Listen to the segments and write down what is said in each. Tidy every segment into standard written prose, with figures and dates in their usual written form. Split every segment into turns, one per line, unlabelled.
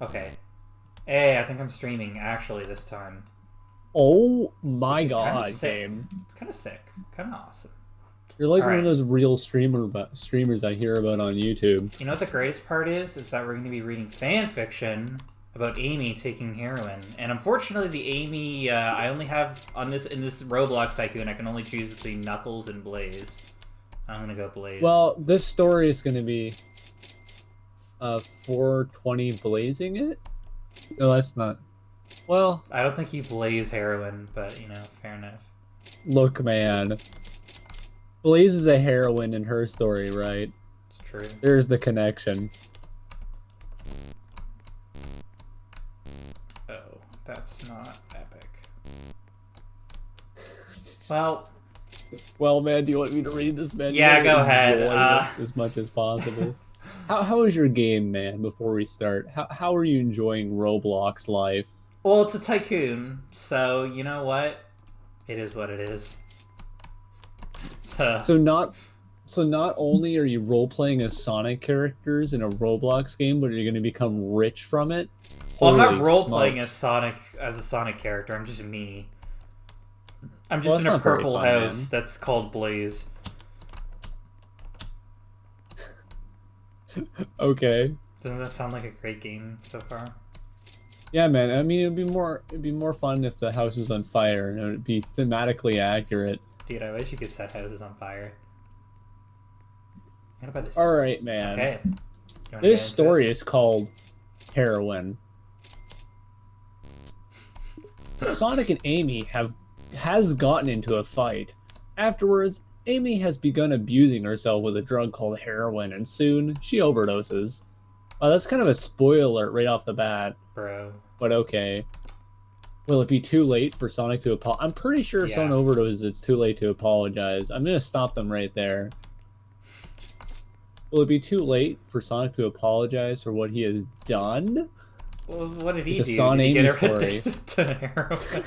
Okay. Hey, I think I'm streaming actually this time,
Oh
which
my
is kind of
god,
sick.
game.
It's kind of sick. Kind of awesome.
You're like
All
one of
right.
those real streamers I hear about on YouTube.
You know what the greatest part is? Is that we're going to be reading fan fiction about Amy taking heroin, and unfortunately, the Amy I only have on this in this Roblox tycoon. I can only choose between Knuckles and Blaze. I'm gonna go Blaze.
Well, this story is going to be 420 blazing it? No, that's not. Well,
I don't think you Blaze heroin, but fair enough.
look, man. Blaze is a heroine in her story, right?
It's true.
There's the connection.
Oh, that's not epic. Well,
Well, man, do you want me to read this, man?
yeah,
You
go
want to
ahead.
enjoy this as much as possible. How is your game, man? Before we start, how are you enjoying Roblox life?
Well, it's a tycoon, so you know what? It is what it is. So,
So not so not only are you role playing as Sonic characters in a Roblox game, but you're going to become rich from it.
well, I'm not
Holy
role playing as
smokes.
Sonic as a Sonic character. I'm just me. I'm
Well,
just
that's
in a
not very
purple
fun,
house
man.
that's called Blaze.
Okay.
Doesn't that sound like a great game so far?
Yeah, man. I mean, it'd be more fun if the house is on fire and it would be thematically accurate.
Dude, I wish you could set houses on fire. I'm gonna buy this.
All right, man.
Okay. You wanna
This
get into it?
story is called Heroin. Sonic and Amy has gotten into a fight. Afterwards, Amy has begun abusing herself with a drug called heroin, and soon she overdoses. That's kind of a spoiler right off the bat,
Bro.
but okay. Will it be too late for Sonic to apologize? I'm pretty sure if
Yeah.
someone overdoses, it's too late to apologize. I'm gonna stop them right there. Will it be too late for Sonic to apologize for what he has done?
Well, what did he
It's a
do?
Son
Did he get
Amy
her
story.
addicted to heroin?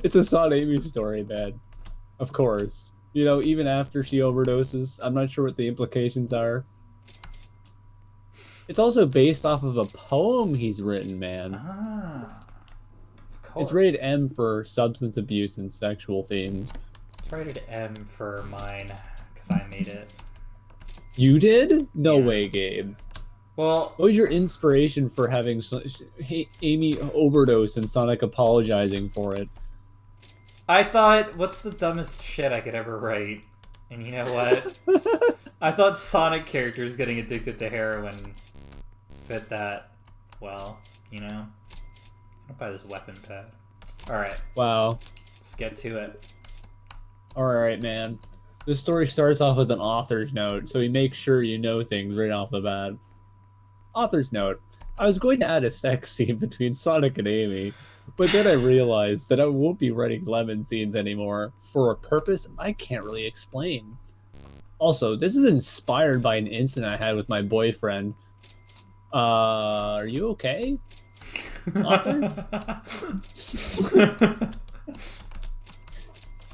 It's a Son Amy story, man. Of course. You know, even after she overdoses, I'm not sure what the implications are. It's also based off of a poem he's written, man.
Ah, of
It's
course.
rated M for substance abuse and sexual themes.
It's rated M for mine, because I made it.
You did? No
Yeah.
way, Gabe.
Well,
What was your inspiration for having Amy overdose and Sonic apologizing for it?
I thought, what's the dumbest shit I could ever write? And you know what? I thought Sonic characters getting addicted to heroin fit that well, you know? I'll buy this weapon pad. Alright,
Wow.
let's get to it.
Alright, man. This story starts off with an author's note, so he makes sure you know things right off the bat. Author's note. I was going to add a sex scene between Sonic and Amy, but then I realized that I won't be writing lemon scenes anymore for a purpose I can't really explain. Also, this is inspired by an incident I had with my boyfriend. Are you okay, author?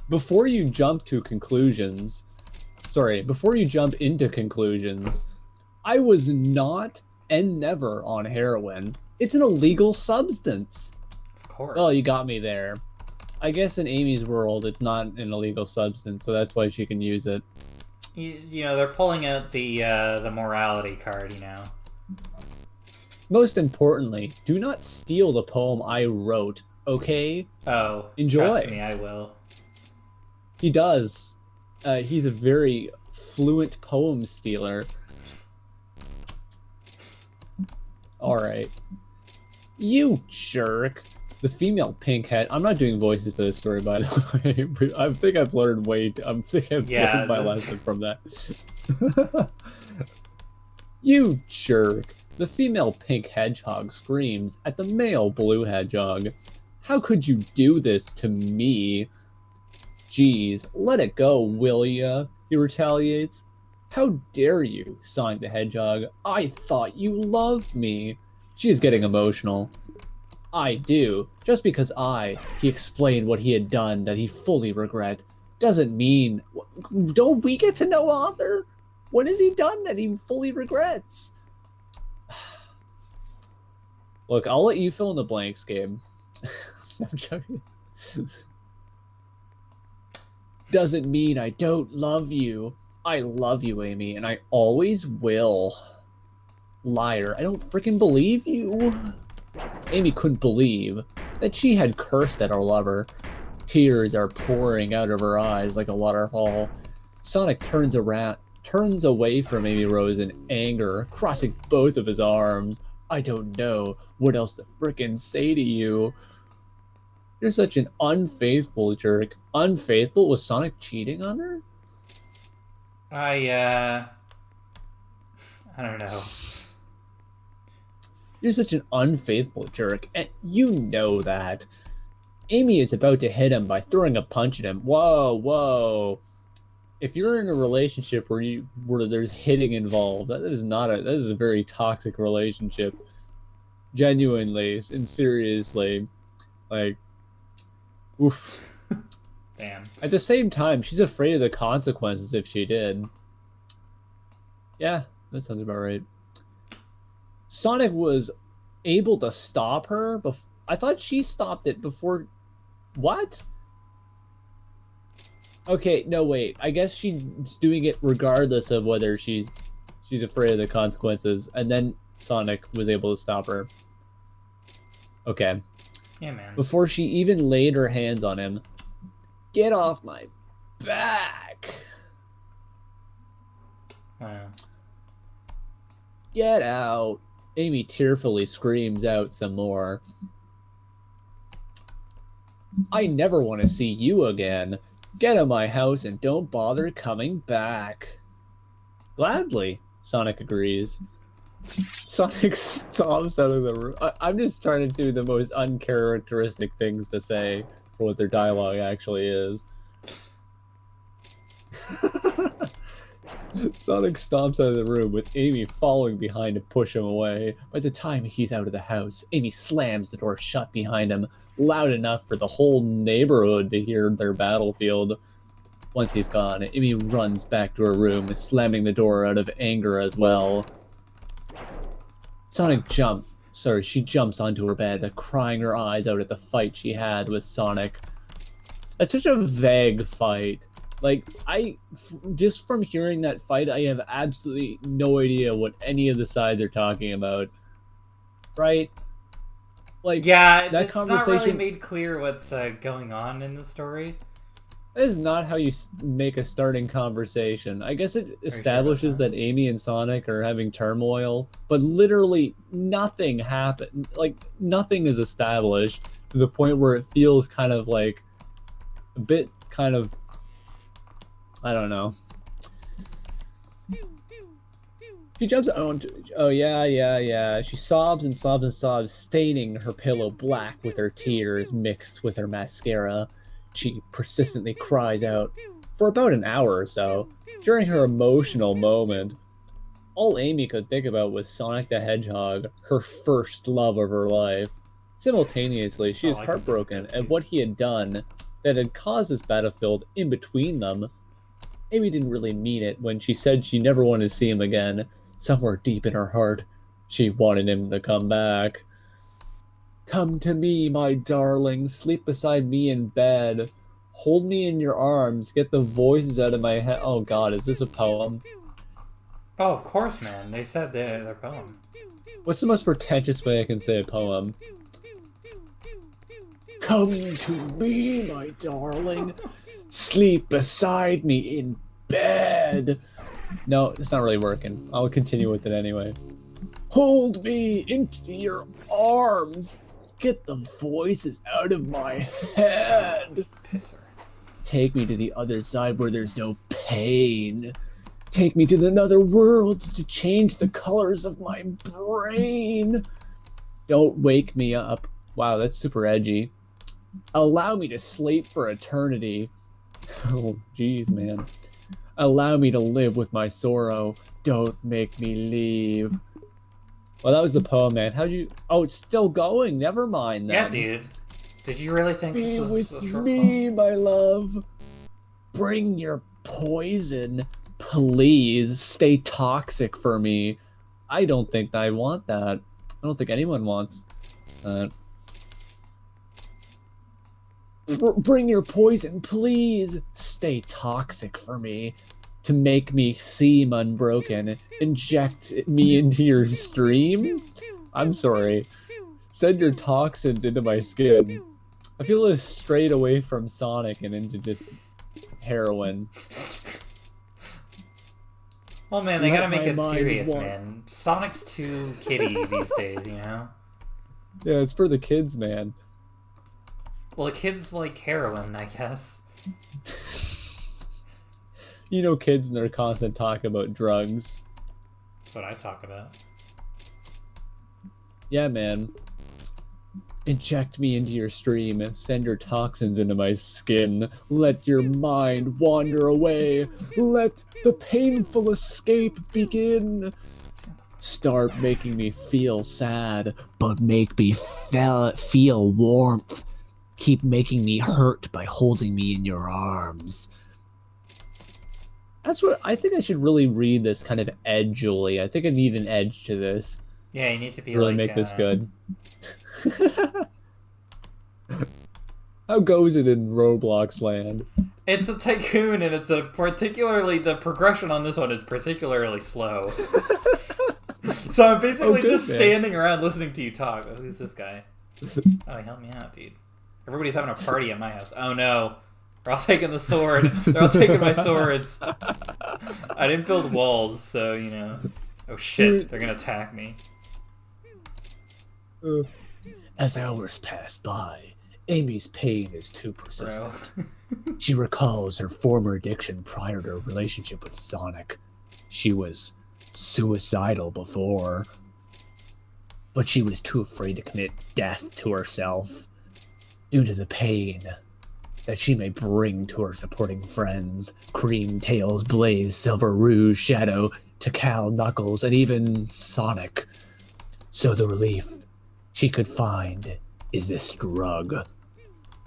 Before you jump to conclusions, before you jump into conclusions, I was not and never on heroin. It's an illegal substance.
Of course.
Oh, you got me there. I guess in Amy's world, it's not an illegal substance, so that's why she can use it.
You know, they're pulling out the morality card, you know.
Most importantly, do not steal the poem I wrote, okay?
Oh,
Enjoy.
trust me, I will.
He does. He's a very fluent poem stealer. Alright. You jerk. The female pink head. I'm not doing voices for this story, by the way. I think I've learned
Yeah,
learned my
that's-
lesson from that. You jerk. The female pink hedgehog screams at the male blue hedgehog. How could you do this to me? Geez, let it go, will ya? He retaliates. How dare you, Sonic the Hedgehog? I thought you loved me. She is getting emotional. I do. Just because he explained what he had done that he fully regret, doesn't mean... Don't we get to know Arthur? What has he done that he fully regrets? Look, I'll let you fill in the blanks, Gabe. I'm joking. Doesn't mean I don't love you. I love you, Amy, and I always will. Liar, I don't freaking believe you. Amy couldn't believe that she had cursed at her lover. Tears are pouring out of her eyes like a waterfall. Sonic turns away from Amy Rose in anger, crossing both of his arms. I don't know what else to frickin' say to you. You're such an unfaithful jerk. Unfaithful? Was Sonic cheating on her?
I don't know.
You're such an unfaithful jerk, and you know that. Amy is about to hit him by throwing a punch at him. Whoa, whoa. If you're in a relationship where there's hitting involved, that is a very toxic relationship. Genuinely and seriously. Like, oof.
Damn.
At the same time, she's afraid of the consequences if she did. Yeah, that sounds about right. Sonic was able to stop her. I thought she stopped it before. What? Okay, no, wait. I guess she's doing it regardless of whether she's afraid of the consequences, and then Sonic was able to stop her. Okay.
Yeah, man.
Before she even laid her hands on him. Get off my back!
Wow.
Get out! Amy tearfully screams out some more. I never want to see you again. Get out of my house and don't bother coming back. Gladly, Sonic agrees. Sonic stomps out of the room. I'm just trying to do the most uncharacteristic things to say for what their dialogue actually is. Sonic stomps out of the room with Amy following behind to push him away. By the time he's out of the house, Amy slams the door shut behind him, loud enough for the whole neighborhood to hear their battlefield. Once he's gone, Amy runs back to her room, slamming the door out of anger as well. She jumps onto her bed, crying her eyes out at the fight she had with Sonic. It's such a vague fight. Like, just from hearing that fight, I have absolutely no idea what any of the sides are talking about. Right? Like,
yeah,
that
it's
conversation
not really made clear what's going on in the story.
That is not how you make a starting conversation. I guess it establishes that Amy and Sonic are having turmoil, but literally nothing happened. Like, nothing is established to the point where it feels kind of like a bit kind of, I don't know. She jumps on. Oh, yeah. She sobs and sobs and sobs, staining her pillow black with her tears mixed with her mascara. She persistently cries out for about an hour or so. During her emotional moment, all Amy could think about was Sonic the Hedgehog, her first love of her life. Simultaneously, she is heartbroken at what he had done that had caused this battlefield in between them. Amy didn't really mean it when she said she never wanted to see him again. Somewhere deep in her heart, she wanted him to come back. Come to me, my darling. Sleep beside me in bed. Hold me in your arms. Get the voices out of my head. Oh god, is this a poem?
Oh, of course, man. They said their poem.
What's the most pretentious way I can say a poem? Come to me, my darling. Sleep beside me in bed. No, it's not really working. I'll continue with it anyway. Hold me into your arms. Get the voices out of my head.
Pisser.
Take me to the other side where there's no pain. Take me to another world to change the colors of my brain. Don't wake me up. Wow, that's super edgy. Allow me to sleep for eternity. Oh, jeez, man. Allow me to live with my sorrow. Don't make me leave. Well, that was the poem, man. How'd you... Oh, it's still going. Never mind, then.
Yeah, dude. Did you really think
Be
this was
with
a short
me,
poem?
my love. Bring your poison. Please, stay toxic for me. I don't think I want that. I don't think anyone wants Uh, Bring your poison, please. Stay toxic for me. To make me seem unbroken. Inject me into your stream? I'm sorry. Send your toxins into my skin. I feel it strayed away from Sonic and into just heroin.
Well, man, they gotta make it serious, man. Sonic's too kiddie these days, you know?
Yeah, it's for the kids, man.
Well, the kids like heroin, I guess.
You know, kids and their constant talk about drugs.
That's what I talk about.
Yeah, man. Inject me into your stream and send your toxins into my skin. Let your mind wander away. Let the painful escape begin. Start making me feel sad, but make me feel warmth. Keep making me hurt by holding me in your arms. That's what I think. I should really read this kind of edgily. I think I need an edge to this.
Yeah, you need to be
really
like,
make this good. How goes it in Roblox land?
It's a tycoon, and it's a particularly the progression on this one is particularly slow. So I'm basically just standing around listening to you talk. Oh, who's this guy? Oh, he helped me out, dude. Everybody's having a party at my house. Oh no. They're all taking the sword. They're all taking my swords. I didn't build walls, so, you know. Oh shit, they're gonna attack me.
As hours pass by, Amy's pain is too persistent. She recalls her former addiction prior to her relationship with Sonic. She was suicidal before, but she was too afraid to commit death to herself due to the pain that she may bring to her supporting friends. Cream, Tails, Blaze, Silver, Rouge, Shadow, Tikal, Knuckles, and even Sonic. So the relief she could find is this drug.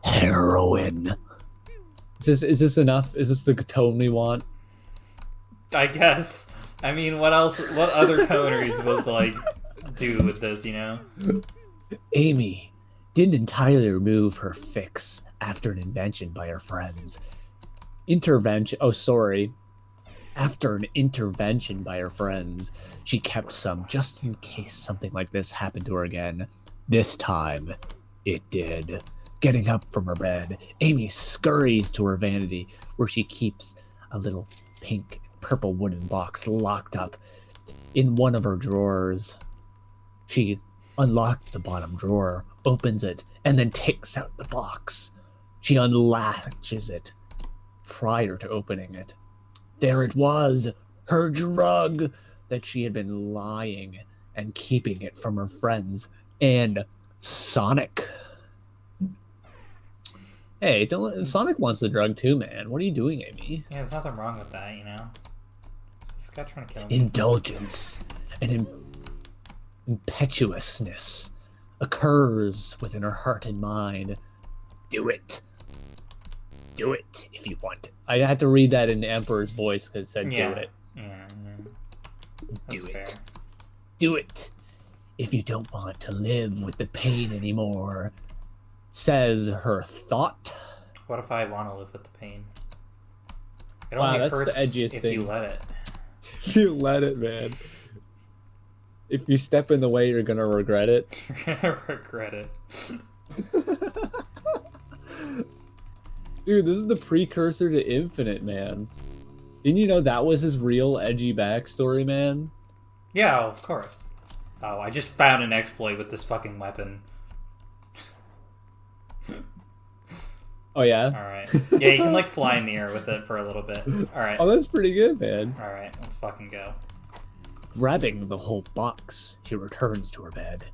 Heroin. Is this enough? Is this the tone we want?
I guess. I mean, what else? What other tone are you supposed to, like, do with this, you know?
Amy didn't entirely remove her fix after an invention by her friends. After an intervention by her friends, she kept some just in case something like this happened to her again. This time, it did. Getting up from her bed, Amy scurries to her vanity, where she keeps a little pink and purple wooden box locked up in one of her drawers. She unlocked the bottom drawer, opens it, and then takes out the box. She unlatches it prior to opening it. There it was, her drug that she had been lying and keeping it from her friends and Sonic. Hey, Sonic wants the drug too, man. What are you doing, Amy?
Yeah, there's nothing wrong with that, you know? This guy trying to kill me.
Indulgence and impetuousness occurs within her heart and mind. Do it. Do it if you want. I had to read that in the Emperor's voice because it said do it.
Yeah.
Do
That's
it.
fair.
Do it. If you don't want to live with the pain anymore, says her thought.
What if I want to live with the pain? It
Wow,
only
that's
hurts
the edgiest
if
thing.
you let it.
You let it, man. If you step in the way, you're gonna regret it.
You're gonna regret it.
Dude, this is the precursor to Infinite, man. Didn't you know that was his real edgy backstory, man?
Yeah, of course. Oh, I just found an exploit with this fucking weapon.
Oh, yeah?
Alright. Yeah, you can, like, fly in the air with it for a little bit. Alright.
Oh, that's pretty good, man.
Alright, let's fucking go.
Grabbing the whole box, she returns to her bed.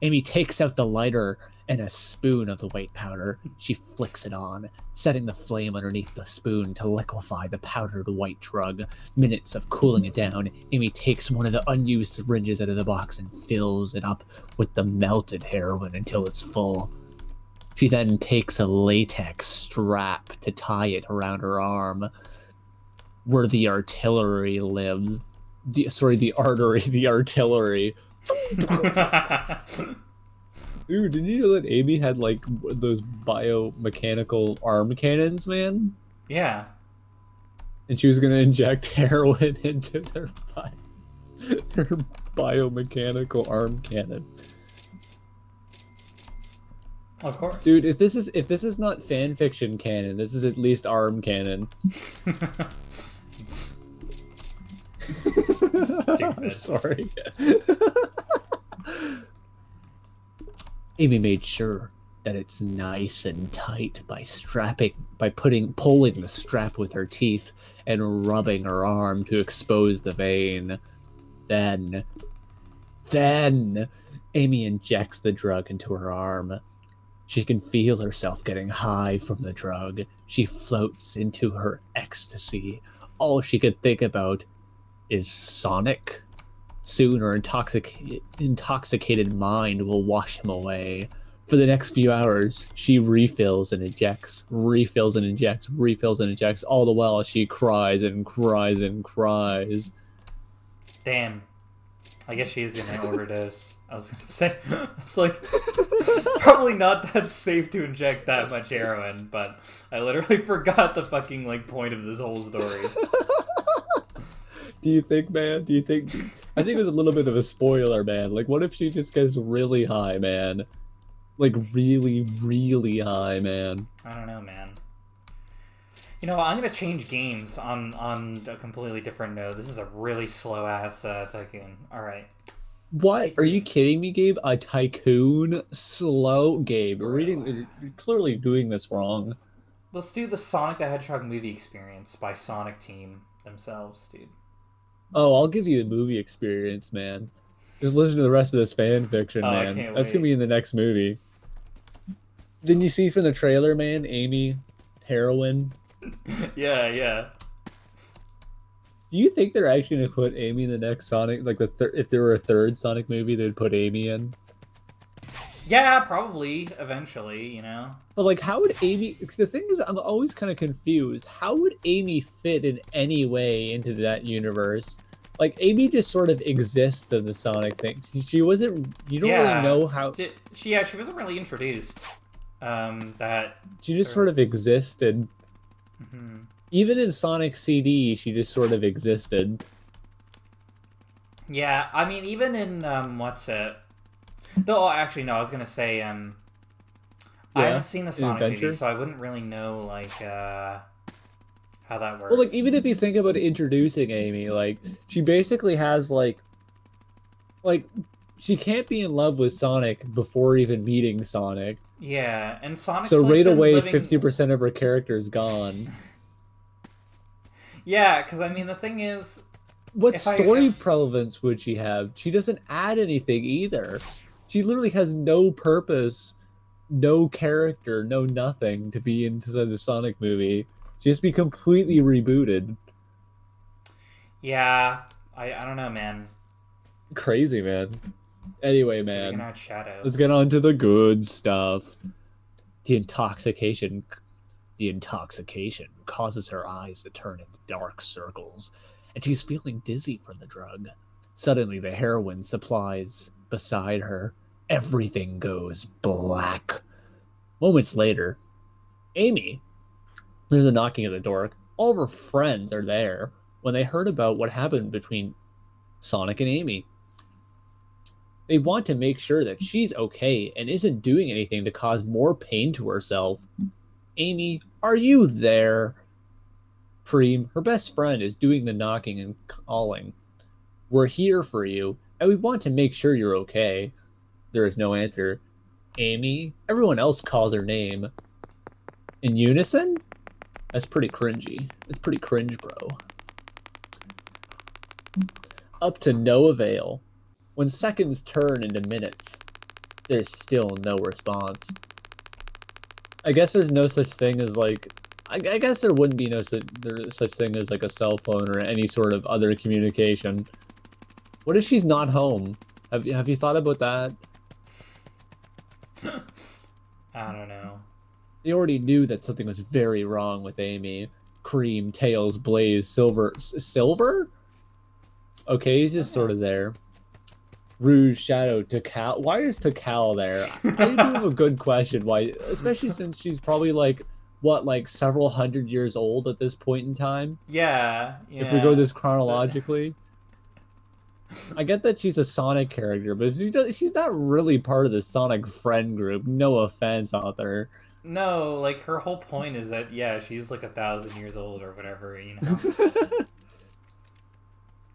Amy takes out the lighter and a spoon of the white powder. She flicks it on, setting the flame underneath the spoon to liquefy the powdered white drug. Minutes of cooling it down, Amy takes one of the unused syringes out of the box and fills it up with the melted heroin until it's full. She then takes a latex strap to tie it around her arm, where the artillery lives. The artillery. Dude, did you know that Amy had like those biomechanical arm cannons, man?
Yeah.
And she was gonna inject heroin into her biomechanical arm cannon.
Of course.
Dude, if this is not fan fiction canon, this is at least arm canon.
Stupid.
Sorry. Amy made sure that it's nice and tight by pulling the strap with her teeth and rubbing her arm to expose the vein. Then Amy injects the drug into her arm. She can feel herself getting high from the drug. She floats into her ecstasy. All she could think about is Sonic. Soon her intoxicated mind will wash him away. For the next few hours, she refills and ejects, refills and ejects, refills and ejects, all the while she cries and cries and cries.
Damn. I guess she is gonna overdose. I was gonna say, it's like, probably not that safe to inject that much heroin, but I literally forgot the fucking, like, point of this whole story.
Do you think, man? I think it was a little bit of a spoiler, man. Like, what if she just gets really high, man? Like, really, really high, man.
I don't know, man. You know, I'm gonna change games on a completely different note. This is a really slow-ass tycoon. Alright.
What? Are you kidding me, Gabe? A tycoon? Slow, Gabe. You're clearly doing this wrong.
Let's do the Sonic the Hedgehog movie experience by Sonic Team themselves, dude.
Oh, I'll give you a movie experience, man. Just listen to the rest of this fan fiction, man.
I can't
That's
wait.
gonna be in the next movie. Didn't you see from the trailer, man? Amy, heroine.
Yeah.
Do you think they're actually gonna put Amy in the next Sonic? Like if there were a third Sonic movie, they'd put Amy in.
Yeah, probably, eventually, you know?
But like, how would Amy? The thing is, I'm always kind of confused. How would Amy fit in any way into that universe? Like, Amy just sort of exists in the Sonic thing. She wasn't. You don't really know how.
She wasn't really introduced. That
She just sort of existed.
Mm-hmm.
Even in Sonic CD, she just sort of existed.
Yeah, I mean, even in what's it? Though, actually, no. I was gonna say, I haven't seen the Sonic movie, so I wouldn't really know like how that works.
Well, like even if you think about introducing Amy, like she basically has like she can't be in love with Sonic before even meeting Sonic.
Yeah, and Sonic's
so
like
right away,
living...
50% of her character is gone.
Yeah, because I mean the thing is,
what story relevance would she have? She doesn't add anything either. She literally has no purpose, no character, no nothing to be into the Sonic movie. She has to be completely rebooted.
Yeah, I don't know, man.
Crazy, man. Anyway, man, let's get on to the good stuff. The intoxication causes her eyes to turn into dark circles, and she's feeling dizzy from the drug. Suddenly, the heroin supplies beside her. Everything goes black. Moments later, Amy, there's a knocking at the door. All of her friends are there when they heard about what happened between Sonic and Amy. They want to make sure that she's okay and isn't doing anything to cause more pain to herself. Amy, are you there? Preem, her best friend, is doing the knocking and calling. We're here for you, and we want to make sure you're okay. There is no answer. Amy? Everyone else calls her name. In unison? That's pretty cringy. It's pretty cringe, bro. Up to no avail. When seconds turn into minutes, there's still no response. I guess there's no such thing as like... I guess there wouldn't be such thing as like a cell phone or any sort of other communication. What if she's not home? Have you thought about that?
I don't know.
They already knew that something was very wrong with Amy. Cream, Tails, Blaze, Silver? Okay, he's just sort of there. Rouge, Shadow, Takal. Why is Takal there? I do have a good question. Why, especially since she's probably like what, like several hundred years old at this point in time.
Yeah,
If we go
yeah.
this chronologically, I get that she's a Sonic character, but she's not really part of the Sonic friend group. No offense out there.
No, like her whole point is that yeah, she's like 1,000 years old or whatever, you know.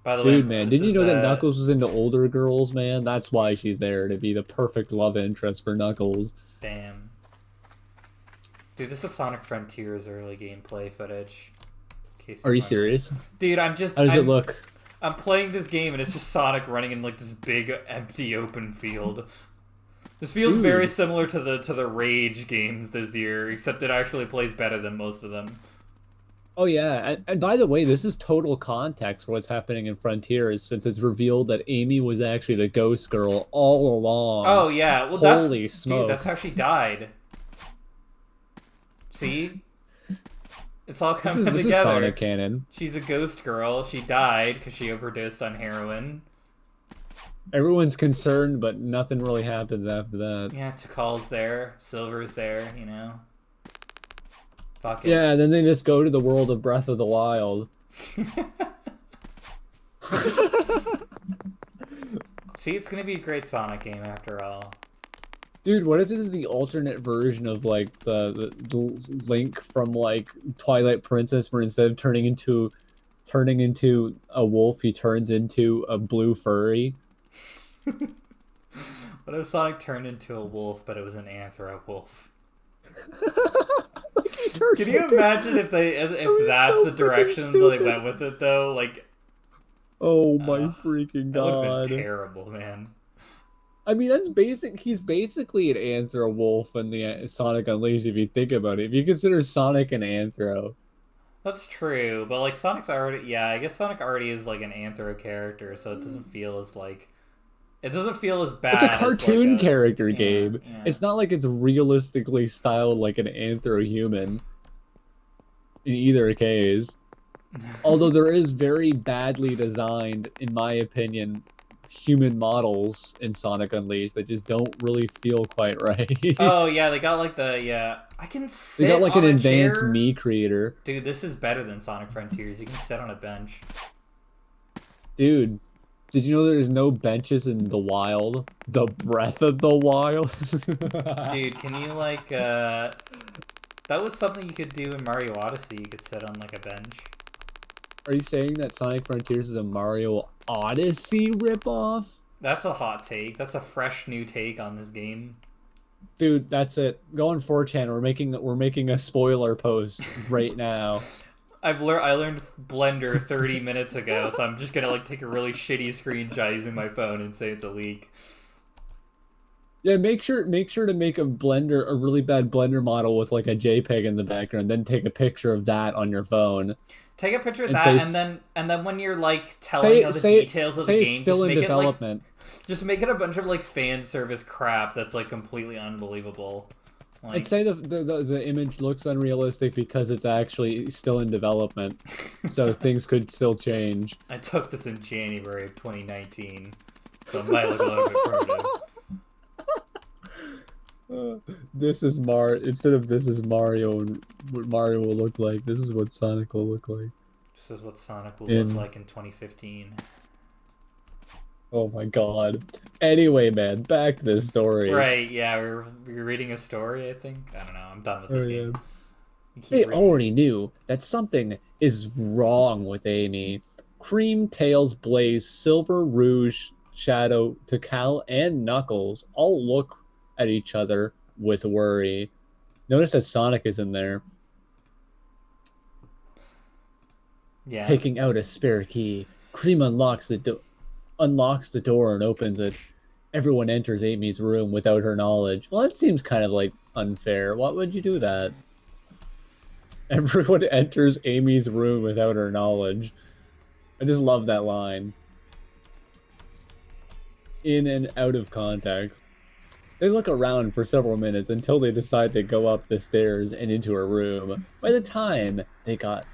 By the way,
Dude, man,
this
didn't you
is
know that Knuckles was into older girls, man? That's why she's there, to be the perfect love interest for Knuckles.
damn. Dude, this is Sonic Frontiers early gameplay footage. In case
Are you
wondering.
serious?
Dude,
How does it look?
I'm playing this game and it's just Sonic running in like this big empty open field. This feels
Dude.
very similar to the Rage games this year, except it actually plays better than most of them.
Oh yeah, and by the way, this is total context for what's happening in Frontiers, since it's revealed that Amy was actually the ghost girl all along.
Oh yeah, well
Holy
smokes.
smokes.
Dude, that's how she died. See? It's all coming
This is
together.
Sonic canon.
She's a ghost girl. She died because she overdosed on heroin.
Everyone's concerned, but nothing really happens after that.
Yeah, Tikal's there. Silver's there, you know. Fuck it.
Yeah, then they just go to the world of Breath of the Wild.
See, it's gonna be a great Sonic game after all.
Dude, what if this is the alternate version of like the Link from like Twilight Princess, where instead of turning into a wolf, he turns into a blue furry?
What if Sonic turned into a wolf, but it was an anthro wolf? Can you imagine if that's the direction they went with it though? Like,
oh my freaking
that would have
god!
been terrible, man.
I mean, that's basic. He's basically an anthro wolf in the Sonic Unleashed. If you think about it, if you consider Sonic an anthro,
That's true, but like Sonic's already, yeah, I guess Sonic already is like an anthro character, so it doesn't feel as like, it doesn't feel as bad.
it's a
as,
cartoon
like,
character,
yeah,
Gabe.
yeah.
It's not like it's realistically styled like an anthro human. In either case, although there is very badly designed, in my opinion, human models in Sonic Unleashed that just don't really feel quite right.
Oh yeah, they got like I can sit.
They got like
on
an
a
advanced
chair.
me creator.
Dude, this is better than Sonic Frontiers. You can sit on a bench.
Dude, did you know there's no benches in the wild? The Breath of the Wild?
Dude, can you like that was something you could do in Mario Odyssey. You could sit on like a bench.
Are you saying that Sonic Frontiers is a Mario Odyssey ripoff?
That's a hot take. That's a fresh new take on this game.
Dude, that's it. Go on 4chan. We're making a spoiler post right now.
I learned Blender 30 minutes ago, so I'm just gonna like take a really shitty screenshot using my phone and say it's a leak.
Yeah, make sure to make a really bad Blender model with like a JPEG in the background, then take a picture of that on your phone.
Take a picture of
And
that,
say-
and then when you're like telling all the details of the
say
game,
it's still
just
in
make
development.
just make it a bunch of like fan service crap that's like completely unbelievable. Like,
I'd say the image looks unrealistic because it's actually still in development, so things could still change.
I took this in January of 2019, so it might look a little bit primitive.
This is instead of this is Mario, and what Mario will look like. This is what Sonic will look like.
This is what Sonic will look like in 2015.
Oh my god. Anyway, man, back to the story.
Right, yeah, we're reading a story, I think. I don't know, I'm done with this game. You keep
They
reading.
already knew that something is wrong with Amy. Cream, Tails, Blaze, Silver, Rouge, Shadow, Takal, and Knuckles all look at each other with worry. Notice that Sonic is in there.
Yeah.
Taking out a spare key. Cream unlocks the door and opens it. Everyone enters Amy's room without her knowledge. Well, that seems kind of like unfair. Why would you do that? Everyone enters Amy's room without her knowledge. I just love that line. In and out of context. They look around for several minutes until they decide to go up the stairs and into her room. By the time they got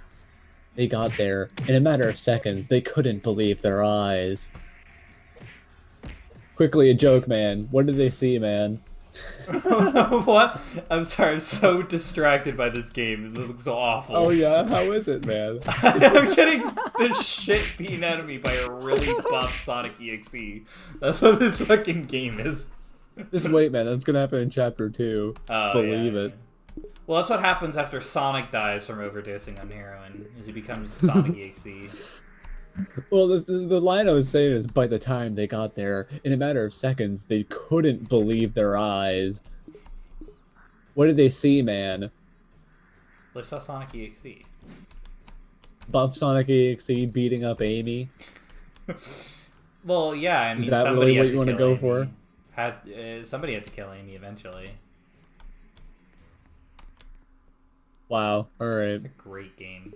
there, in a matter of seconds, they couldn't believe their eyes. Quickly, a joke, man. What did they see, man?
What? I'm sorry, I'm so distracted by this game. It looks so awful.
Oh yeah, how is it, man?
I'm getting the shit beaten out of me by a really buff Sonic EXE. That's what this fucking game is.
Just wait, man. That's gonna happen in Chapter 2. Believe it.
Well, that's what happens after Sonic dies from overdosing on heroin, is he becomes Sonic EXE.
Well, the line I was saying is, by the time they got there, in a matter of seconds, they couldn't believe their eyes. What did they see, man?
They saw Sonic EXE.
Buff Sonic EXE beating up Amy?
Well, yeah, I mean,
is that
somebody
really what
had
you want to go for?
Somebody had to kill Amy eventually.
Wow. All right.
It's a great game.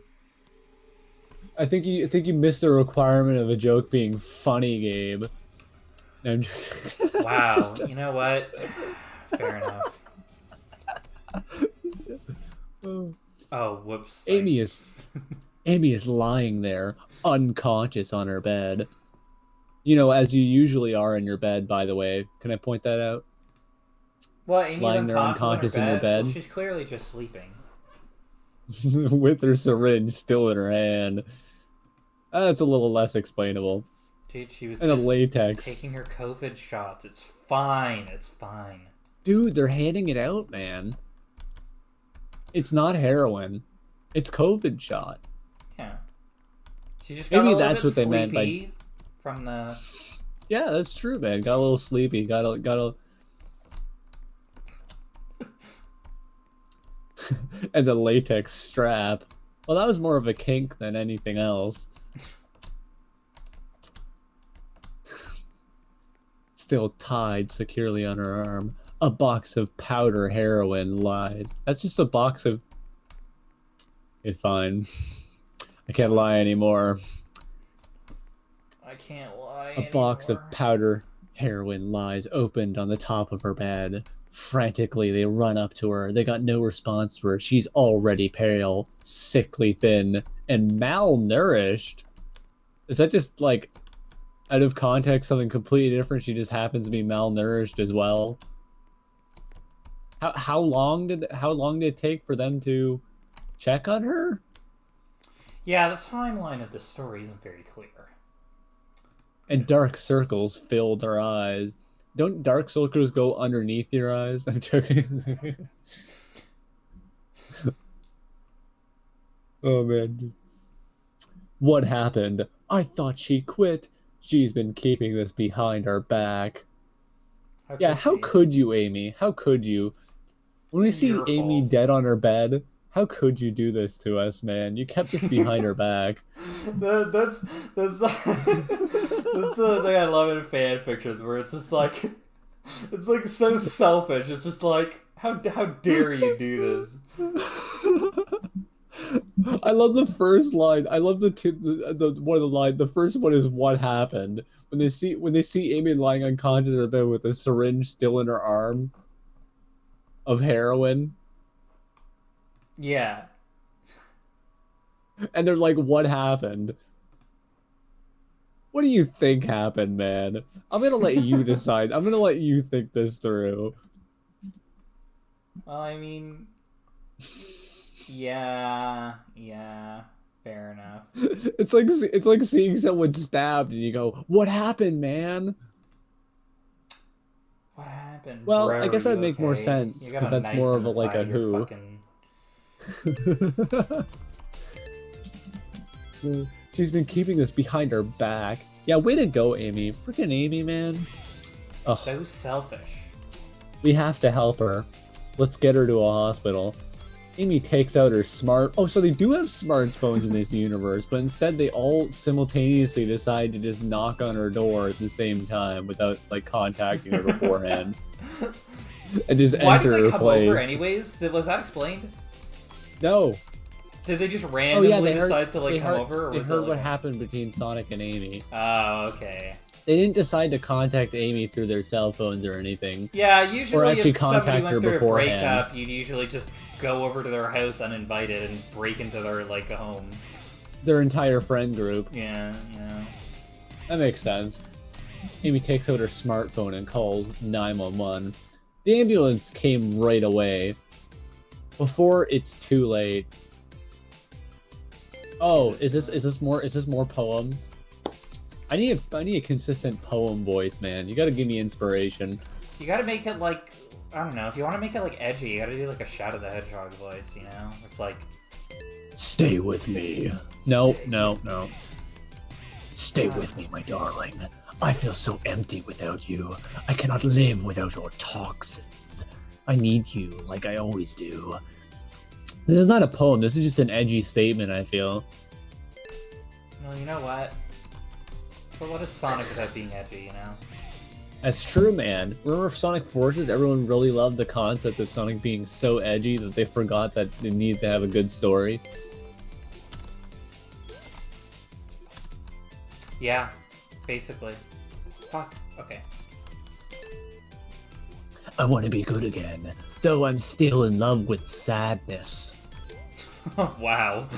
I think you missed the requirement of a joke being funny, Gabe.
Wow. You know what? Fair enough. Oh, whoops.
Amy is lying there, unconscious on her bed. You know, as you usually are in your bed, by the way. Can I point that out?
Well, Amy's
lying there unconscious in her bed.
Well, she's clearly just sleeping.
With her syringe still in her hand. That's a little less explainable.
Dude, she was
and
just
a latex.
taking her COVID shots. It's fine. It's fine.
Dude, they're handing it out, man. It's not heroin. It's COVID shot.
Yeah. She just got
maybe
a little
that's
bit
what they meant by
from the.
Yeah, that's true, man. Got a little sleepy. Got a. And the latex strap. Well, that was more of a kink than anything else. Still tied securely on her arm. A box of powder heroin lies. That's just a box of... Okay, fine. I can't lie anymore.
I can't lie
A box of powder heroin lies opened on the top of her bed. Frantically, they run up to her. They got no response to her. She's already pale, sickly thin, and malnourished. Is that just, like, out of context, something completely different? She just happens to be malnourished as well. How long did it take for them to check on her?
Yeah, the timeline of the story isn't very clear.
And dark circles filled her eyes. Don't dark circles go underneath your eyes? I'm joking. Oh, man. What happened? I thought she quit. She's been keeping this behind our back. How could you, Amy? How could you? When we see Amy dead on her bed, how could you do this to us, man? You kept this behind her back.
That's the thing I love in fan fictions, where it's just like, it's like so selfish. It's just like, how dare you do this?
I love the first line. I love the one of the line. The first one is what happened when they see Amy lying unconscious in her bed with a syringe still in her arm of heroin.
Yeah.
And they're like, what happened? What do you think happened, man? I'm gonna let you decide. I'm gonna let you think this through.
Well, I mean, yeah, fair enough.
It's like seeing someone stabbed and you go, what happened, man?
What happened?
Well,
Bro,
I guess that'd make
okay?
more sense because that's more of a like a who. She's been keeping this behind her back. Yeah, way to go, Amy. Freaking Amy, man. Ugh.
So selfish.
We have to help her. Let's get her to a hospital. Amy takes out her so they do have smartphones in this universe, but instead they all simultaneously decide to just knock on her door at the same time without, like, contacting her beforehand. And just
Why
enter
did they
her
come
place.
over anyways? Was that explained?
No.
Did they just randomly decide to,
they
come over? Or
they
was
heard
it
what happened between Sonic and Amy.
Oh, okay.
They didn't decide to contact Amy through their cell phones or anything.
Yeah, usually
or actually
if somebody
contact
went
her
through
beforehand.
a breakup, you'd usually just go over to their house uninvited and break into their, like, home.
Their entire friend group.
Yeah.
That makes sense. Amy takes out her smartphone and calls 911. The ambulance came right away. Before it's too late. Oh, is this more poems? I need a consistent poem voice, man. You gotta give me inspiration.
You gotta make it like, I don't know, if you want to make it like edgy, you gotta do like a Shadow the Hedgehog voice, you know? It's like,
stay with me. No. Stay with me, my darling. I feel so empty without you. I cannot live without your toxins. I need you like I always do. This is not a poem, this is just an edgy statement, I feel.
well, you know what? But what is Sonic without being edgy, you know?
That's true, man. Remember Sonic Forces? Everyone really loved the concept of Sonic being so edgy that they forgot that they need to have a good story.
Yeah, basically. Fuck, okay.
I want to be good again, though I'm still in love with sadness.
Wow.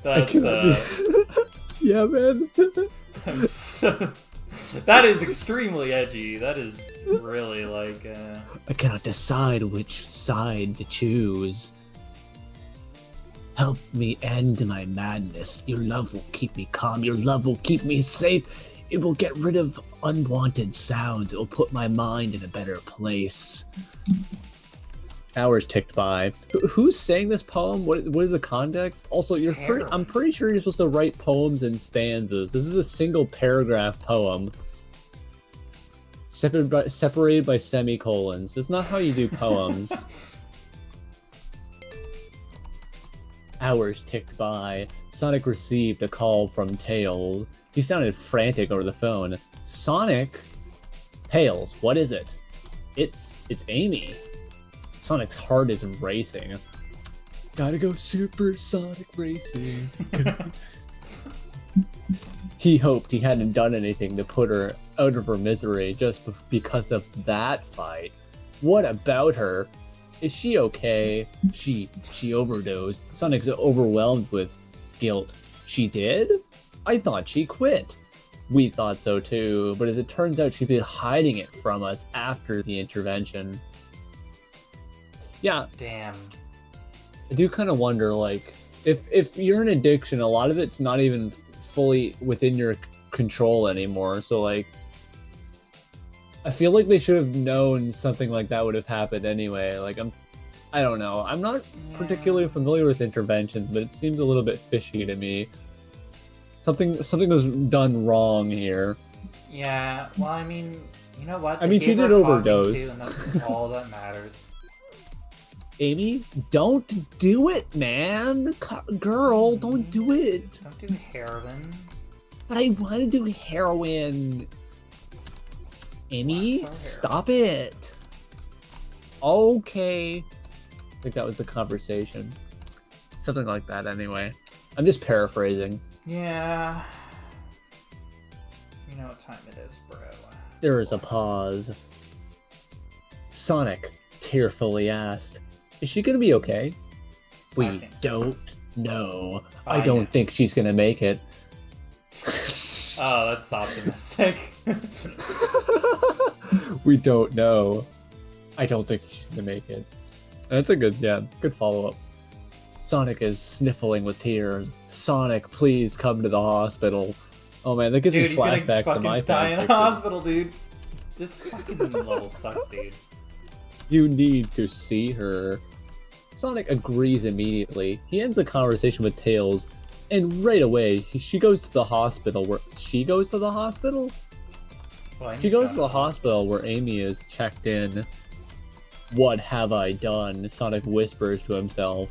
That's,
Yeah, man.
That is extremely edgy. That is really like,
I cannot decide which side to choose. Help me end my madness. Your love will keep me calm. Your love will keep me safe. It will get rid of unwanted sounds. It will put my mind in a better place. Hours ticked by. Who's saying this poem? What is the context? Also, I'm pretty sure you're supposed to write poems in stanzas. This is a single paragraph poem. Separated by semicolons. That's not how you do poems. Hours ticked by. Sonic received a call from Tails. He sounded frantic over the phone. Sonic? Tails, what is it? It's Amy. Sonic's heart is racing. Gotta go supersonic racing. He hoped he hadn't done anything to put her out of her misery just because of that fight. What about her? Is she okay? She overdosed. Sonic's overwhelmed with guilt. She did? I thought she quit. We thought so too, but as it turns out, she'd been hiding it from us after the intervention. Yeah.
Damn.
I do kind of wonder, like, if you're an addiction, a lot of it's not even fully within your control anymore. So, like, I feel like they should have known something like that would have happened anyway. Like, I don't know. I'm not particularly familiar with interventions, but it seems a little bit fishy to me. Something was done wrong here.
Yeah. Well, I mean, you know what?
I mean, she did overdose.
And that's all that matters.
Amy, don't do it, man. Girl, don't do it.
Don't do heroin.
But I want to do heroin. Amy, stop it. Okay. I think that was the conversation. Something like that, anyway. I'm just paraphrasing.
Yeah. You know what time it is, bro.
There is a pause. Sonic tearfully asked, "Is she gonna be okay?" We don't know. I don't think she's gonna make it.
Oh, that's optimistic.
We don't know. I don't think she's gonna make it. That's a good follow-up. Sonic is sniffling with tears. Sonic, please come to the hospital. Oh man, that gives me flashbacks to my
die in the hospital, dude. This fucking level sucks, dude.
You need to see her. Sonic agrees immediately. He ends the conversation with Tails, and right away, she goes to the hospital where... She goes to the hospital?
Well,
she goes to the hospital where Amy is checked in. What have I done? Sonic whispers to himself.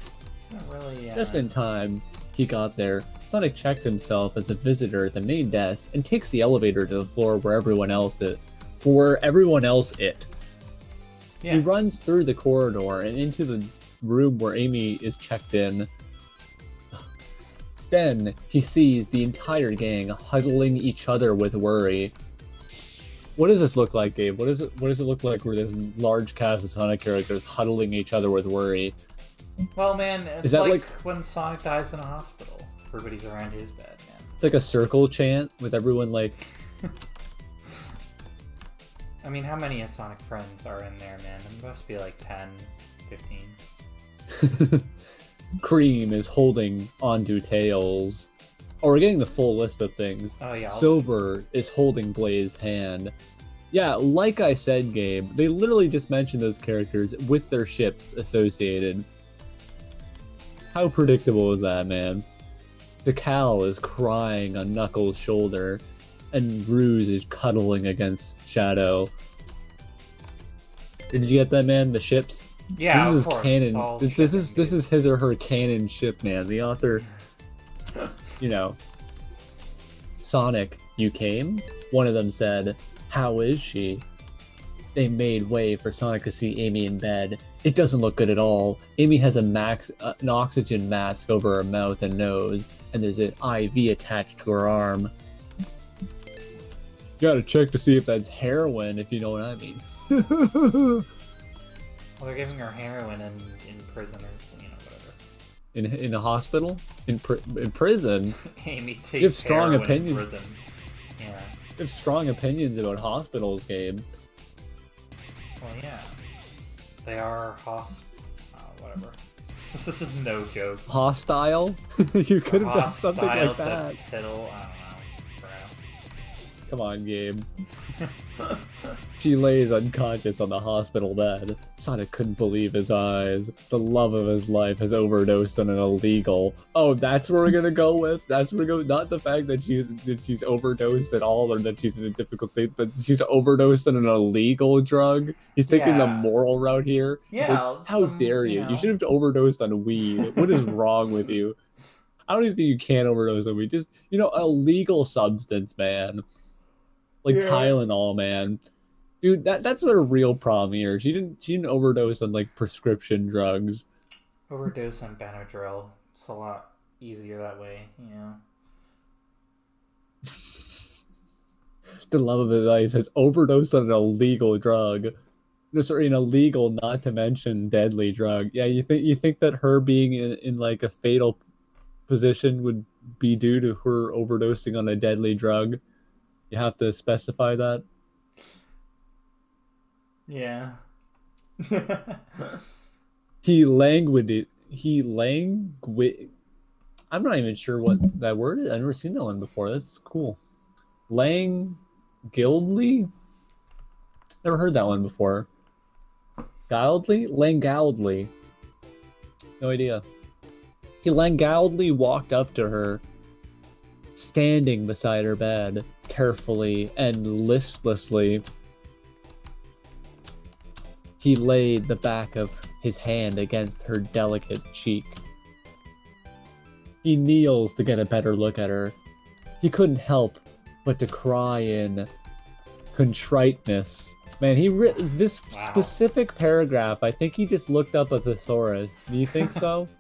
Not really,
Just in time, he got there. Sonic checked himself as a visitor at the main desk and takes the elevator to the floor where everyone else is. Yeah. He runs through the corridor and into the room where Amy is checked in. Then he sees the entire gang huddling each other with worry. What does this look like, Gabe? What does it look like where this large cast of Sonic characters huddling each other with worry?
Well, man, it's like when Sonic dies in a hospital. Everybody's around his bed, man.
It's like a circle chant with everyone like.
I mean, how many Sonic friends are in there, man? It must be like 10, 15.
Cream is holding onto Tails. Oh, we're getting the full list of things.
Oh yeah.
Silver is holding Blaze's hand. Yeah, like I said, Gabe, they literally just mentioned those characters with their ships associated. How predictable is that, man? Decal is crying on Knuckles' shoulder, and Ruse is cuddling against Shadow. Did you get that, man? The ships?
Yeah,
this
of
is
course.
canon. This is his or her canon ship, man. The author, you know, Sonic, you came? One of them said, "How is she?" They made way for Sonic to see Amy in bed. It doesn't look good at all. Amy has an oxygen mask over her mouth and nose, and there's an IV attached to her arm. Gotta check to see if that's heroin, if you know what I mean.
Well, they're giving her heroin in prison or, whatever.
In a hospital? In prison?
Amy takes
you have strong
heroin
opinions.
in prison. Yeah.
You have strong opinions about hospitals, Gabe.
Well, yeah. They are whatever. This is no joke.
Hostile? You could have done something like that.
Tittle, I don't know.
Come on, Gabe. She lays unconscious on the hospital bed. Sonic couldn't believe his eyes. The love of his life has overdosed on an illegal. Oh, that's where we're gonna go with? That's where we go. Not the fact that she's overdosed at all, or that she's in a difficult state, but she's overdosed on an illegal drug. He's taking the moral route here.
Yeah.
Like, how dare you? You should have overdosed on weed. What is wrong with you? I don't even think you can overdose on weed. Just, a legal substance, man. Like Tylenol, man. Dude, that's a real problem here. She didn't overdose on like prescription drugs.
Overdose on Benadryl. It's a lot easier that way,
The love of his life has overdosed on an illegal drug. Sorry, an illegal, not to mention deadly drug. Yeah, you think that her being in like a fatal position would be due to her overdosing on a deadly drug? You have to specify that.
Yeah.
I'm not even sure what that word is. I've never seen that one before. That's cool. Langildly? Never heard that one before. Langoudly. No idea. He langoudly walked up to her, standing beside her bed, carefully and listlessly. He laid the back of his hand against her delicate cheek. He kneels to get a better look at her. He couldn't help but to cry in contriteness. Man, this specific paragraph, I think he just looked up a thesaurus. Do you think so?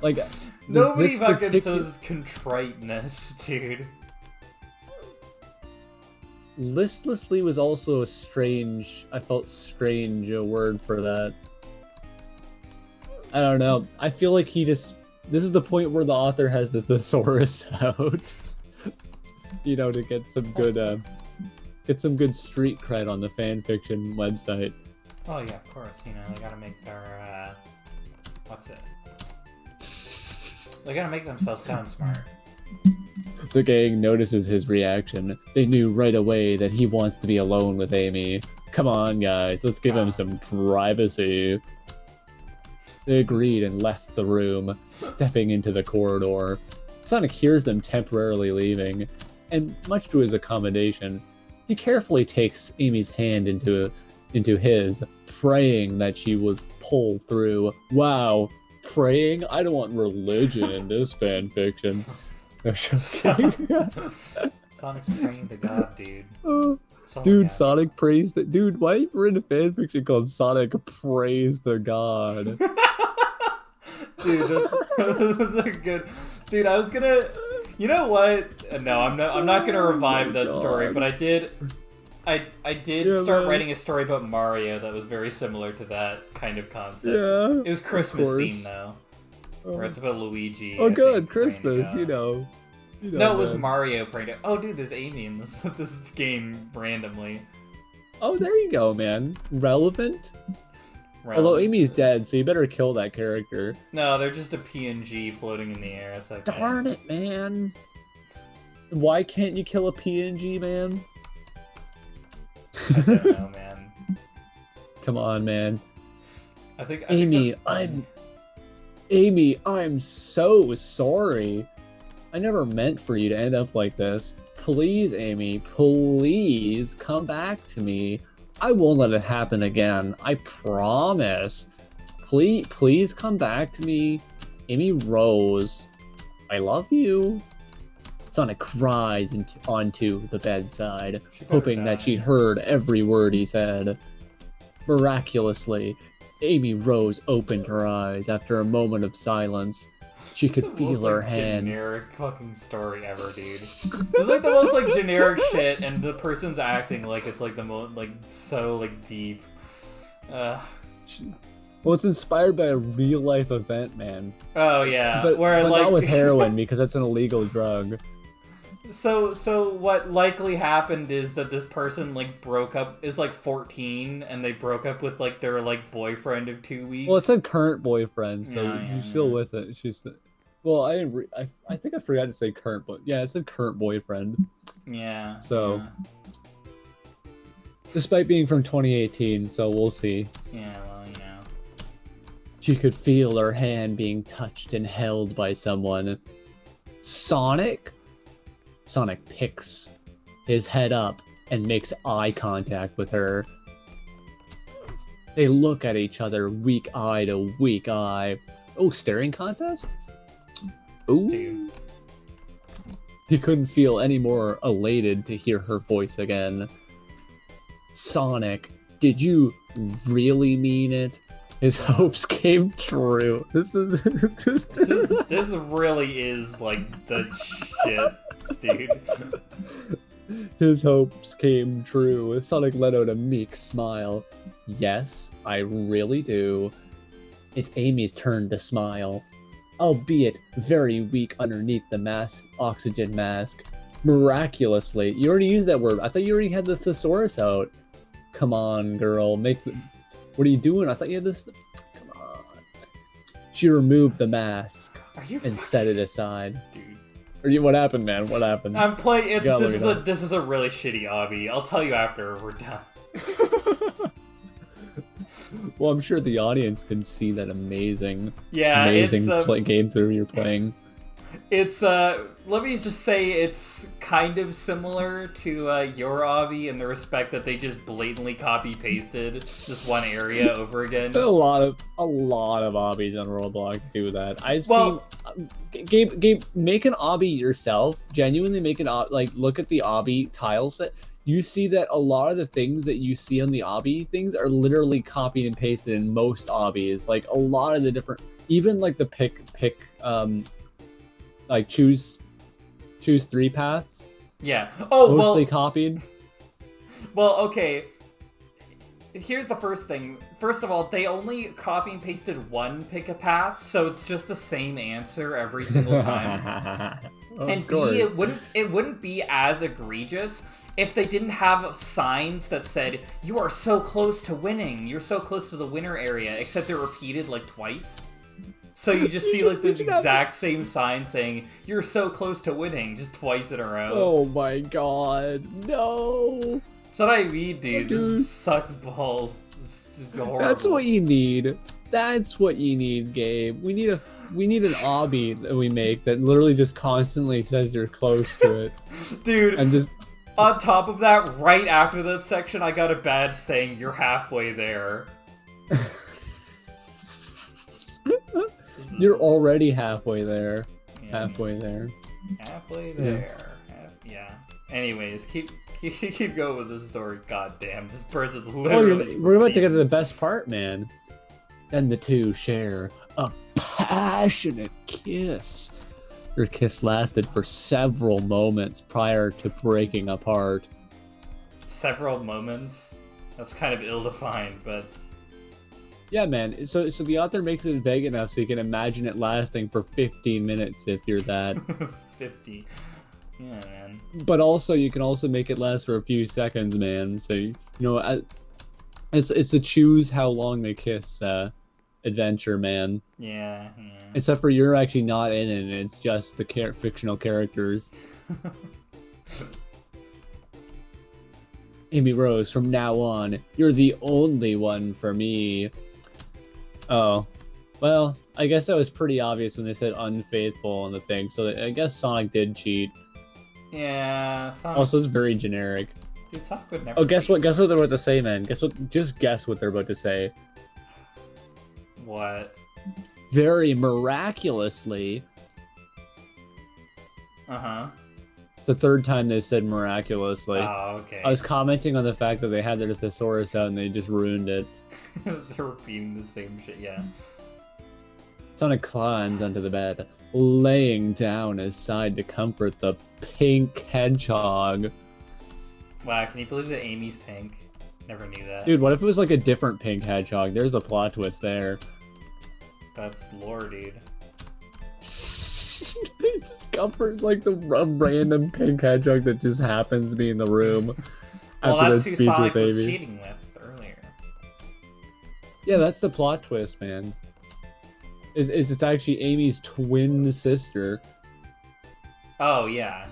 Like,
nobody fucking says contriteness, dude.
Listlessly was also I felt strange a word for that. I don't know. I feel like this is the point where the author has the thesaurus out. To get some good street cred on the fanfiction website.
Oh yeah, of course. They gotta make their they gotta make themselves sound smart.
The gang notices his reaction. They knew right away that he wants to be alone with Amy. Come on, guys, let's give him some privacy. They agreed and left the room, stepping into the corridor. Sonic hears them temporarily leaving, and much to his accommodation, he carefully takes Amy's hand into his, praying that she would pull through. Wow, praying? I don't want religion in this fanfiction.
Sonic's praying to God, dude.
Dude, Sonic prays to... Dude, why are you in a fanfiction called Sonic Prays to God?
Dude, that's a good... Dude, I was gonna... You know what? No, I'm not gonna revive that story, but I did start writing a story about Mario that was very similar to that kind of concept.
Yeah,
it was Christmas themed though, where it's about Luigi.
Oh, good, Christmas, You know,
No, it was
man.
Mario pranked him. Oh, dude, there's Amy in this game randomly.
Oh, there you go, man. Relevant? Although Amy's dead, so you better kill that character.
No, they're just a PNG floating in the air. It's okay.
Darn it, man. Why can't you kill a PNG, man?
I don't know, man.
Come on, man.
I think
Amy, I'm so sorry. I never meant for you to end up like this. Please, Amy, please come back to me. I won't let it happen again. I promise. Please come back to me. Amy Rose, I love you. Sonic cries onto the bedside, hoping that she'd heard every word he said. Miraculously, Amy Rose opened her eyes after a moment of silence. She could feel her hand.
Generic fucking story ever, dude. It's like the most like generic shit, and the person's acting like it's like the most like so like deep.
Well, it's inspired by a real life event, man.
Oh yeah,
but
like
not with heroin because that's an illegal drug.
So what likely happened is that this person like broke up, is like 14, and they broke up with like their like boyfriend of 2 weeks.
Well, it said current boyfriend, so
Yeah,
she's still with it. Well, I didn't. I think I forgot to say current, but yeah, it said current boyfriend.
Yeah.
So,
yeah.
Despite being from 2018, so we'll see.
Yeah. Well, you know.
She could feel her hand being touched and held by someone. Sonic picks his head up and makes eye contact with her. They look at each other, weak eye to weak eye. Oh, staring contest? Ooh.
Dude.
He couldn't feel any more elated to hear her voice again. Sonic, did you really mean it? His hopes came true. This
really is like the shit, dude.
His hopes came true. Sonic let out a meek smile. Yes, I really do. It's Amy's turn to smile, albeit very weak underneath the oxygen mask. Miraculously, you already used that word. I thought you already had the thesaurus out. Come on, girl. What are you doing? I thought you had this. Come on. She removed the mask and set it aside. Dude. What happened, man? What happened?
I'm playing. This is a really shitty obby. I'll tell you after we're done.
Well, I'm sure the audience can see that amazing game through you're playing.
It's let me just say it's kind of similar to your obby in the respect that they just blatantly copy pasted this one area over again.
A lot of obbies on Roblox do that. I've seen Gabe, make an obby yourself. Genuinely make an look at the obby tile set. You see that a lot of the things that you see on the obby things are literally copied and pasted in most obbies. Like a lot of the different, even like the pick like choose 3 paths.
Yeah. Oh,
mostly copied.
Well, okay. Here's the first thing. First of all, they only copy and pasted one pick a path, so it's just the same answer every single time. And B, it wouldn't be as egregious if they didn't have signs that said, "You are so close to winning. You're so close to the winner area," except they're repeated like twice. So you just see like the exact same sign saying, "You're so close to winning," just twice in a row.
Oh my god, no.
That's what I mean, dude. This sucks balls. This is horrible.
That's what you need. That's what you need, Gabe. We need an obby that we make that literally just constantly says you're close to it.
Dude,
and just
on top of that, right after that section, I got a badge saying you're halfway there.
You're already halfway there. Yeah. Halfway there.
Yeah. Anyways, keep going with this story. God damn, this person's literally...
we're about to get to the best part, man. Then the two share a passionate kiss. Their kiss lasted for several moments prior to breaking apart.
Several moments? That's kind of ill-defined, but...
Yeah, man. So the author makes it vague enough so you can imagine it lasting for 15 minutes if you're that.
50. Yeah, man.
But also, you can also make it last for a few seconds, man. So, you know, it's to choose how long they kiss adventure, man.
Yeah.
Except for you're actually not in it, and it's just the fictional characters. Amy Rose, from now on, you're the only one for me. Oh, well, I guess that was pretty obvious when they said unfaithful on the thing, so I guess Sonic did cheat.
Yeah, Sonic...
Also, it's very generic.
Dude, Sonic would never
Oh, guess
cheat.
what? Guess what they're about to say, man. Just guess what they're about to say.
What?
Very miraculously.
Uh-huh.
It's the third time they've said miraculously.
Oh, okay.
I was commenting on the fact that they had their thesaurus out and they just ruined it.
They're repeating the same shit, yeah.
Sonic climbs onto the bed, laying down his side to comfort the pink hedgehog.
Wow, can you believe that Amy's pink? Never knew that.
Dude, what if it was like a different pink hedgehog? There's a plot twist there.
That's lore, dude.
They just comfort like the random pink hedgehog that just happens to be in the room.
Well,
after
that's
that
who
speech
Sonic
with
was
Amy.
cheating with earlier.
Yeah, that's the plot twist, man. Is it's actually Amy's twin sister.
Oh, yeah.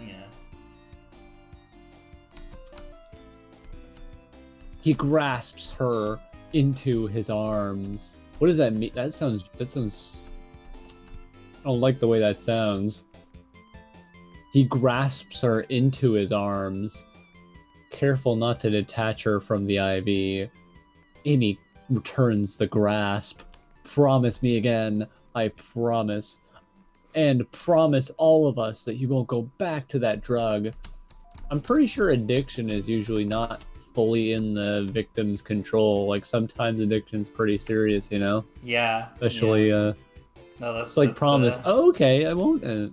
He grasps her into his arms. What does that mean? That sounds... I don't like the way that sounds. He grasps her into his arms, careful not to detach her from the IV. Amy returns the grasp. Promise me again, I promise. And promise all of us that you won't go back to that drug. I'm pretty sure addiction is usually not fully in the victim's control. Like, sometimes addiction's pretty serious, you know?
Yeah.
Especially,
No, that's
it's like promise. Oh, okay, I won't. Yeah,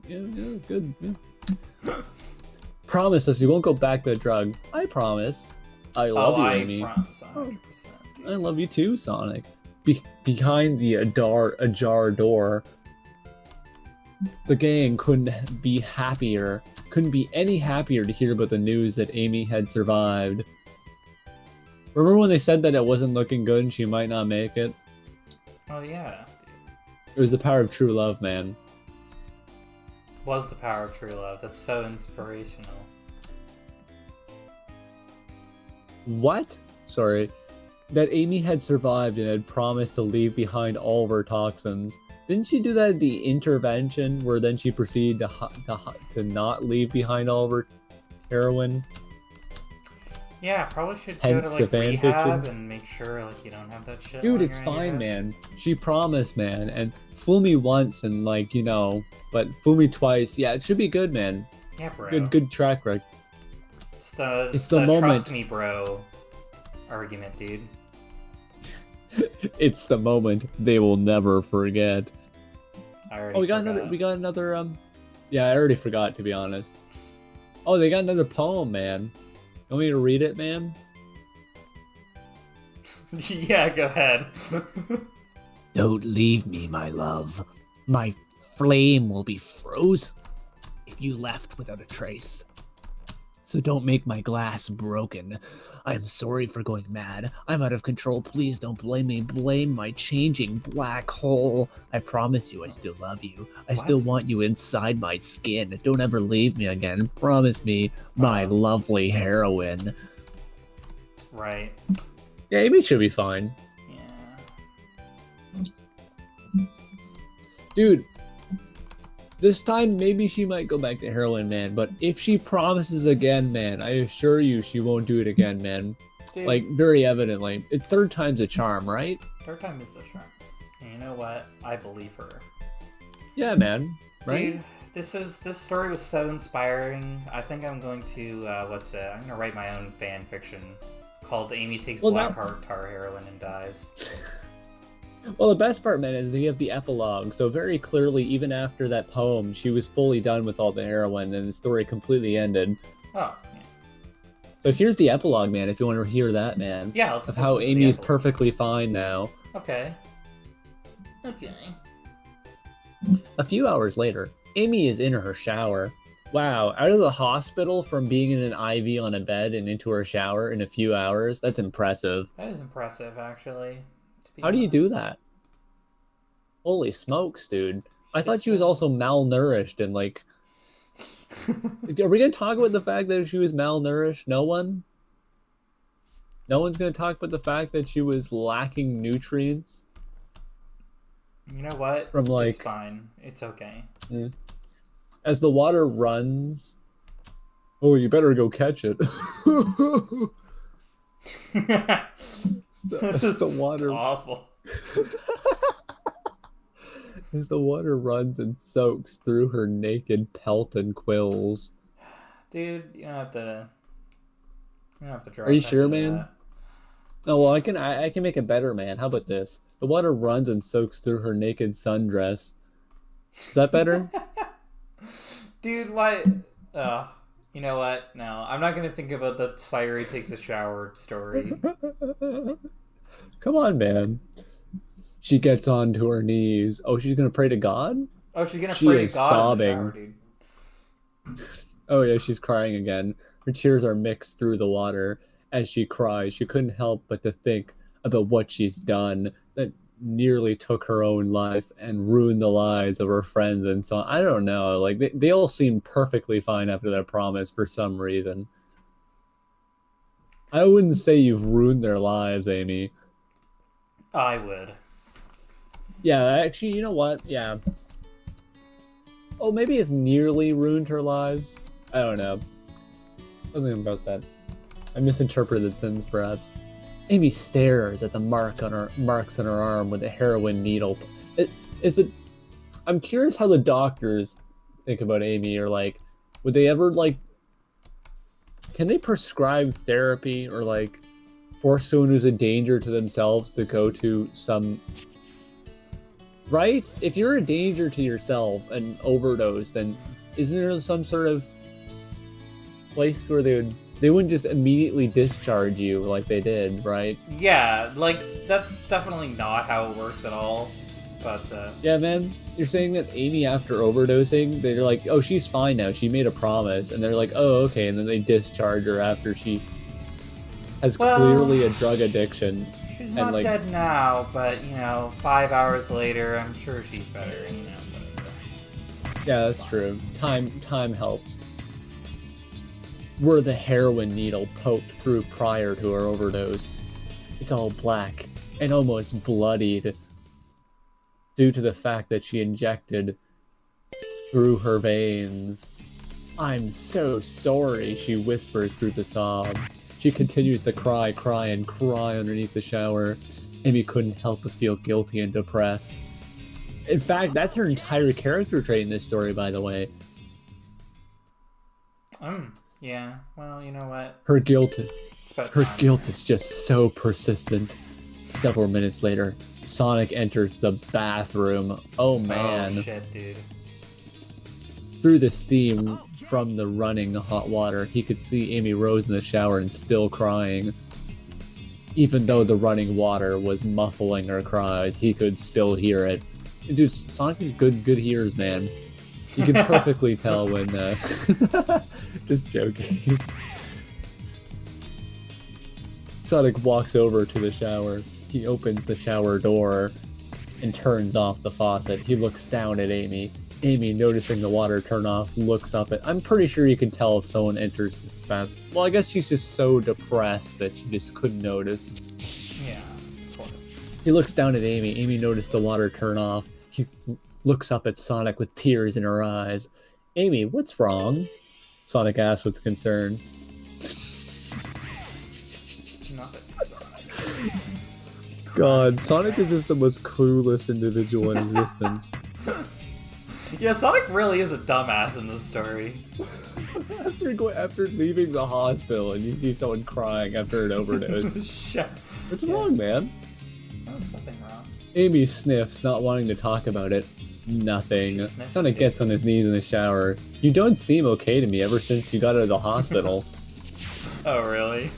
good. Yeah. Promise us you won't go back to the drug. I promise. I love you, Amy.
Promise 100%.
I love you too, Sonic. Behind the ajar door, the gang couldn't be happier. Couldn't be any happier to hear about the news that Amy had survived. Remember when they said that it wasn't looking good and she might not make it?
Oh, yeah.
It was the power of true love, man.
Was the power of true love. That's so inspirational.
What? Sorry. That Amy had survived and had promised to leave behind all of her toxins. Didn't she do that at the intervention, where then she proceeded to not leave behind all of her heroin?
Yeah, probably should
Hence
go to
the
like
fan
rehab
fiction.
and make sure like you don't have that shit.
Dude,
lying
it's
around your
fine,
house.
man. She promised, man, and fool me once and like, you know, but fool me twice. Yeah, it should be good, man.
Yeah, bro.
Good track record.
It's
the moment.
Trust me, bro. Argument, dude.
It's the moment they will never forget.
We
got another yeah, I already forgot, to be honest. Oh, they got another poem, man. You want me to read it, man?
Yeah, go ahead.
Don't leave me, my love. My flame will be frozen if you left without a trace. So don't make my glass broken. I'm sorry for going mad. I'm out of control. Please don't blame me. Blame my changing black hole. I promise you I still love you. I still want you inside my skin. Don't ever leave me again. Promise me, my lovely heroine.
Right.
Yeah, Amy should be fine.
Yeah.
Dude, this time maybe she might go back to heroin, man. But if she promises again, man, I assure you she won't do it again, man.
Dude,
Like, very evidently. Third time's a charm, right?
third time is the charm. And you know what? I believe her.
Yeah, man. Right?
Dude, this story was so inspiring. I think I'm going to I'm gonna write my own fan fiction called Amy Takes Black Tar Heroin and Dies.
Well, the best part, man, is you have the epilogue. So very clearly, even after that poem, she was fully done with all the heroin, and the story completely ended.
Oh, yeah.
So here's the epilogue, man, if you want to hear that, man.
Yeah,
of how Amy is perfectly fine now.
Okay.
A few hours later, Amy is in her shower. Wow, out of the hospital from being in an IV on a bed and into her shower in a few hours, that's impressive.
That is impressive, actually, to be
How do you do
honest.
that? Holy smokes, dude. I
It's
thought
just
she was also malnourished and like are we gonna talk about the fact that she was malnourished? No one? No one's gonna talk about the fact that she was lacking nutrients
You know what?
from
It's
like
fine. It's okay.
as the water runs. Oh, you better go catch it.
This
As the
is
water
awful.
as the water runs and soaks through her naked pelt and quills.
Dude, you don't have to draw
Are you
attention
sure,
to
man?
that.
Oh well, I can make it better, man. How about this? The water runs and soaks through her naked sundress. Is that better?
Dude, why? You know what? No, I'm not gonna think about the Sayuri takes a shower story.
Come on, man. She gets onto her knees. Oh, she's gonna pray to God?
Oh, she's gonna
She
pray to
is
God in the shower,
sobbing.
dude.
Oh yeah, she's crying again. Her tears are mixed through the water. As she cries, she couldn't help but to think about what she's done that nearly took her own life and ruined the lives of her friends and so on. I don't know. Like they all seem perfectly fine after that promise for some reason. I wouldn't say you've ruined their lives, Amy.
I would.
Yeah, actually, you know what? Yeah. Oh, maybe it's nearly ruined her lives. I don't know. Something about that. I misinterpreted sentence, perhaps. Amy stares at the marks on her arm with a heroin needle. Is it? I'm curious how the doctors think about Amy, or like, would they ever like? Can they prescribe therapy or like force someone who's a danger to themselves to go to some? Right? If you're a danger to yourself and overdose, then isn't there some sort of place where they wouldn't just immediately discharge you like they did, right?
Yeah, like that's definitely not how it works at all. But
Yeah, man. You're saying that Amy, after overdosing, they're like, oh, she's fine now. She made a promise, and they're like, oh, okay, and then they discharge her after she has clearly a drug addiction.
she's not
like,
dead now, but 5 hours later, I'm sure she's better. Whatever.
Yeah, that's true. Time helps. Were the heroin needle poked through prior to her overdose? It's all black and almost bloodied due to the fact that she injected through her veins. I'm so sorry, she whispers through the sobs. She continues to cry and cry underneath the shower. Amy couldn't help but feel guilty and depressed. In fact, that's her entire character trait in this story, by the way.
Yeah. Well, you know what?
Her guilt
It's about
Her
time.
guilt is just so persistent. Several minutes later, Sonic enters the bathroom. Oh man.
Oh shit, dude.
Through the steam from the running hot water, he could see Amy Rose in the shower and still crying. Even though the running water was muffling her cries, he could still hear it. Dude, Sonic is good hears, man. You can perfectly tell when, just joking. Sonic walks over to the shower. He opens the shower door and turns off the faucet. He looks down at Amy. Amy, noticing the water turn off, looks up at... I'm pretty sure you can tell if someone enters the bath. Well, I guess she's just so depressed that she just couldn't notice.
Yeah, of course.
He looks down at Amy. Amy noticed the water turn off. He looks up at Sonic with tears in her eyes. Amy, what's wrong? Sonic asks with concern.
Nothing.
God, Sonic is just the most clueless individual in existence.
Yeah, Sonic really is a dumbass in this story.
After leaving the hospital and you see someone crying after an overdose.
Shit.
What's wrong, man?
Oh, there's nothing wrong.
Amy sniffs, not wanting to talk about it. Nothing. Sonic gets on his knees in the shower. You don't seem okay to me ever since you got out of the hospital.
Oh, really?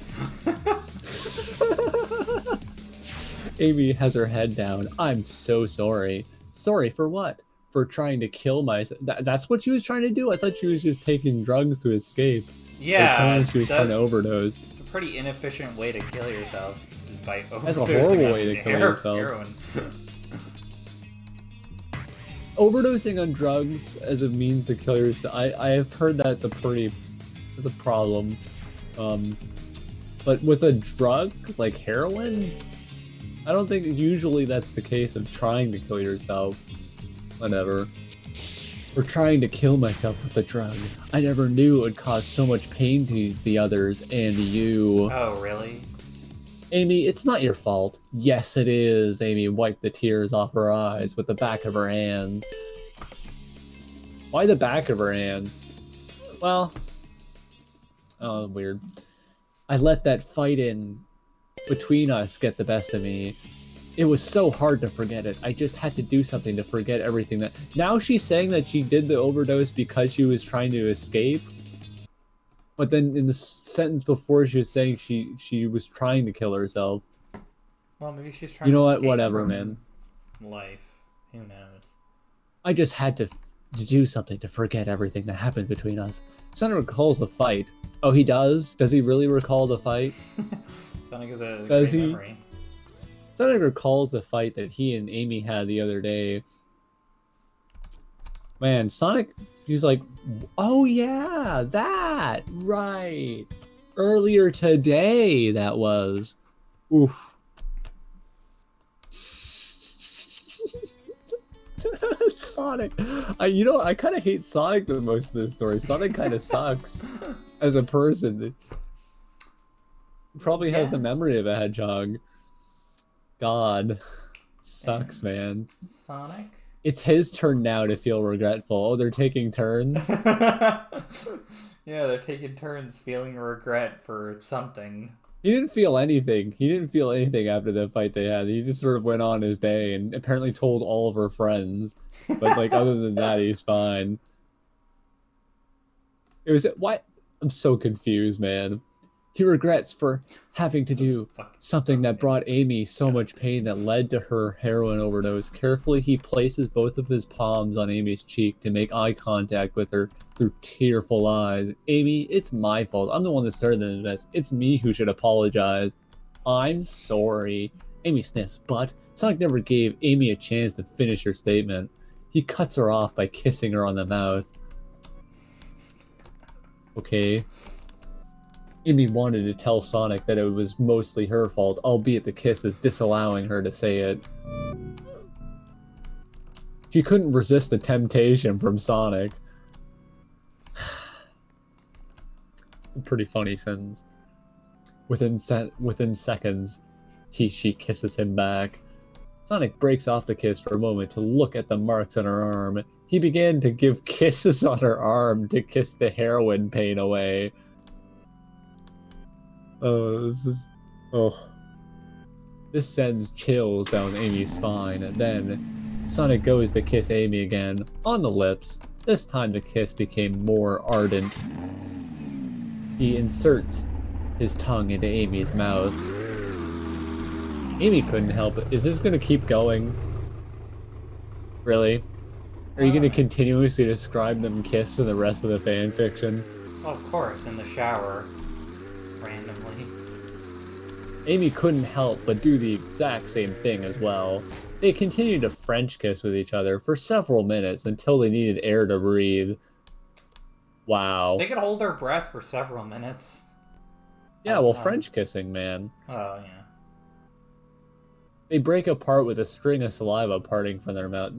Amy has her head down. I'm so sorry. Sorry for what? for trying to kill myself. That's what she was trying to do? I thought she was just taking drugs to escape.
Yeah,
apparently she was trying to overdose.
It's a pretty inefficient way to kill yourself. Is by overdosing.
That's a horrible way to kill yourself.
Heroin.
Overdosing on drugs as a means to kill yourself, I have heard that's a problem. But with a drug like heroin, I don't think usually that's the case of trying to kill yourself. Whatever. Or trying to kill myself with a drug. I never knew it would cause so much pain to the others and you.
Oh, really?
Amy, it's not your fault. Yes, it is. Amy wiped the tears off her eyes with the back of her hands. Why the back of her hands? Well... Oh, weird. I let that fight in between us get the best of me. It was so hard to forget it. I just had to do something to forget everything that... Now she's saying that she did the overdose because she was trying to escape. But then in the sentence before she was saying she was trying to kill herself.
Well, maybe she's trying
to... You know
to
what?
escape
Whatever,
from
man.
Life. Who knows?
I just had to do something to forget everything that happened between us. Sonic recalls the fight. Oh, he does? Does he really recall the fight?
Sonic is a
Does
great
he?
memory.
Sonic recalls the fight that he and Amy had the other day. Man, Sonic, he's like, oh yeah, that, right. Earlier today, that was. Oof. Sonic. I kind of hate Sonic the most of this story. Sonic kind of sucks as a person. He probably has the memory of a hedgehog. God. Sucks, man.
Sonic?
It's his turn now to feel regretful. Oh, they're taking turns?
Yeah, they're taking turns feeling regret for something.
He didn't feel anything. He didn't feel anything after the fight they had. He just sort of went on his day and apparently told all of her friends. But, like, other than that, he's fine. It was... What? I'm so confused, man. He regrets for having to do something that brought Amy so much pain that led to her heroin overdose. Carefully, he places both of his palms on Amy's cheek to make eye contact with her through tearful eyes. Amy, it's my fault. I'm the one that started this. It's me who should apologize. I'm sorry. Amy sniffs, but Sonic never gave Amy a chance to finish her statement. He cuts her off by kissing her on the mouth. Okay. Amy wanted to tell Sonic that it was mostly her fault, albeit the kiss is disallowing her to say it. She couldn't resist the temptation from Sonic. It's a pretty funny sentence. Within seconds, she kisses him back. Sonic breaks off the kiss for a moment to look at the marks on her arm. He began to give kisses on her arm to kiss the heroin pain away. This sends chills down Amy's spine, and then Sonic goes to kiss Amy again, on the lips. This time the kiss became more ardent. He inserts his tongue into Amy's mouth. Amy couldn't help it. Is this gonna keep going? Really? Are you gonna continuously describe them kiss in the rest of the fan fiction?
Well, of course, in the shower. Randomly.
Amy couldn't help but do the exact same thing as well. They continued to French kiss with each other for several minutes until they needed air to breathe. Wow.
They could hold their breath for several minutes.
Yeah, well, French kissing, man.
Oh, yeah.
They break apart with a string of saliva parting from their mouth.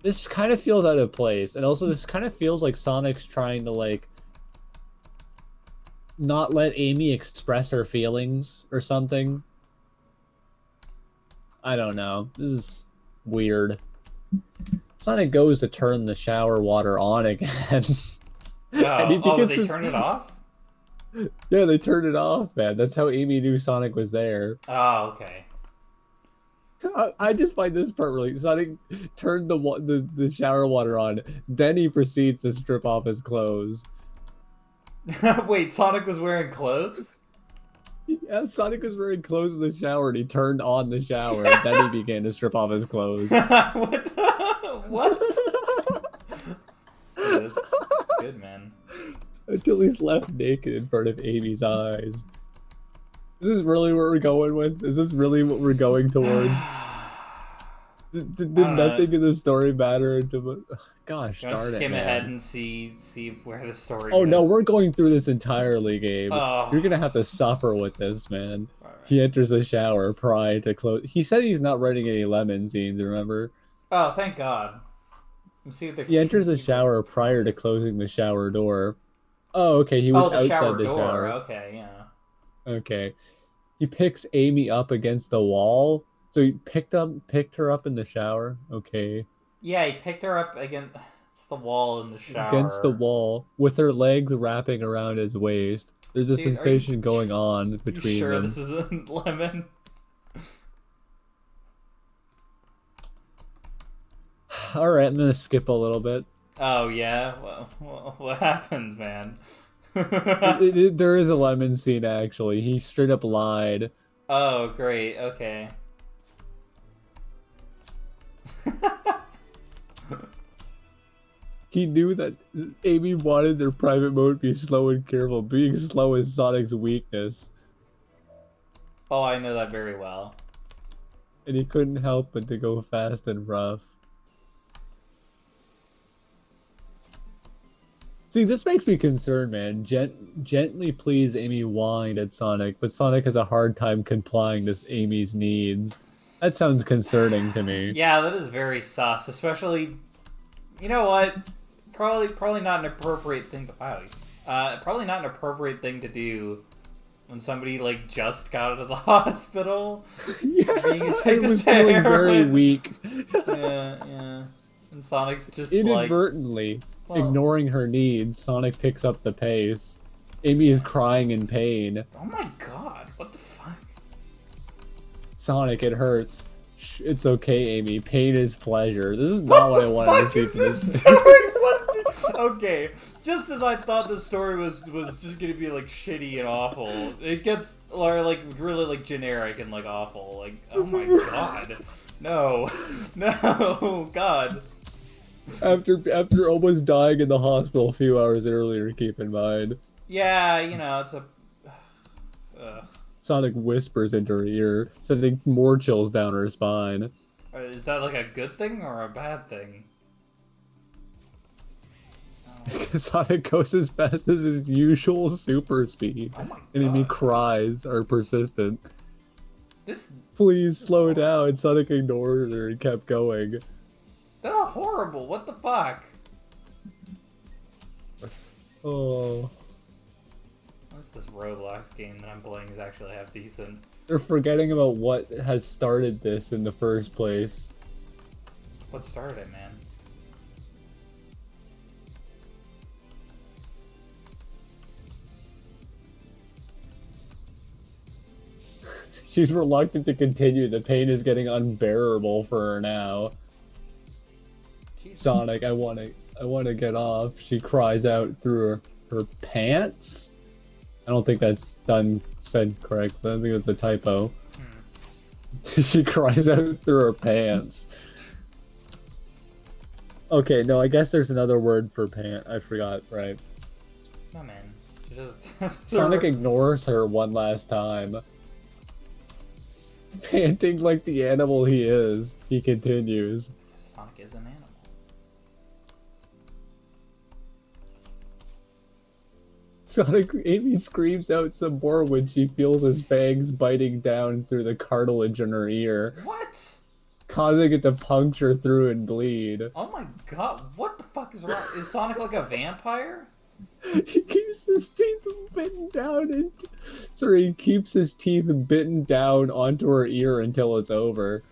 This kind of feels out of place, and also this kind of feels like Sonic's trying to, like, not let Amy express her feelings or something. I don't know. This is weird. Sonic goes to turn the shower water on again.
Oh, they turned it off?
Yeah, they turned it off, man. That's how Amy knew Sonic was there.
Oh, okay.
I just find this part really... Sonic turned the shower water on, then he proceeds to strip off his clothes.
Wait, Sonic was wearing clothes?
As Sonic was wearing clothes in the shower and he turned on the shower, and then he began to strip off his clothes.
What? Yeah, that's good, man.
Until he's left naked in front of Amy's eyes. Is this really what we're going with? Is this really what we're going towards? Did nothing in the story matter until... Gosh darn it,
skim
man.
ahead and see where the story
Oh
goes.
no, we're going through this entirely, Gabe.
Oh.
You're gonna have to suffer with this, man.
Right.
He enters the shower prior to close. He said he's not writing any lemon scenes, remember?
Oh, thank God. Let's see what
He enters the shower prior to closing the shower door. Oh, okay, he was outside the shower.
Okay, yeah.
Okay. He picks Amy up against the wall. So he picked her up in the shower. Okay.
Yeah, he picked her up against the wall in the shower.
Against the wall, with her legs wrapping around his waist. There's a sensation going on between
sure
them.
This isn't lemon?
Alright, I'm gonna skip a little bit.
Oh, yeah? Well, what happens, man?
There is a lemon scene, actually. He straight up lied.
Oh, great. Okay.
He knew that Amy wanted their private mode to be slow and careful. Being slow is Sonic's weakness.
Oh, I know that very well.
And he couldn't help but to go fast and rough. See, this makes me concerned, man. Gently please Amy whined at Sonic, but Sonic has a hard time complying to Amy's needs. That sounds concerning to me.
Yeah, that is very sus, especially... You know what? Probably not an appropriate thing to... Wow. Probably not an appropriate thing to do when somebody, like, just got out of the hospital.
Yeah,
I
was feeling very weak.
Yeah. And Sonic's just,
inadvertently ignoring her needs, Sonic picks up the pace. Amy is crying in pain.
Oh my god, what the fuck?
Sonic, it hurts. Shh, it's okay, Amy. Pain is pleasure. This is not what I wanted to see from this.
Okay, just as I thought the story was just gonna be like shitty and awful, it gets like really like generic and like awful. Like, oh my god, no, God.
After almost dying in the hospital a few hours earlier, keep in mind.
Yeah, you know, it's a...
Sonic whispers into her ear, sending more chills down her spine.
Is that like a good thing or a bad thing?
Sonic goes as fast as his usual super speed.
Oh my god.
Enemy cries are persistent.
This...
Please slow down. Sonic ignored her and kept going.
Oh, horrible. What the fuck?
Oh.
What's this Roblox game that I'm playing is actually half decent?
They're forgetting about what has started this in the first place.
What started it, man?
She's reluctant to continue. The pain is getting unbearable for her now.
Jesus.
Sonic, I want to get off. She cries out through her pants. I don't think that's said correctly. I think it's a typo. She cries out through her pants. Okay, no, I guess there's another word for pant. I forgot, right?
No, man.
Sonic ignores her one last time. Panting like the animal he is, he continues.
Sonic is an animal.
Amy screams out some more when she feels his fangs biting down through the cartilage in her ear.
What?
Causing it to puncture through and bleed.
Oh my god, what the fuck is wrong? Is Sonic like a vampire?
He keeps his teeth bitten down and... Sorry, he keeps his teeth bitten down onto her ear until it's over.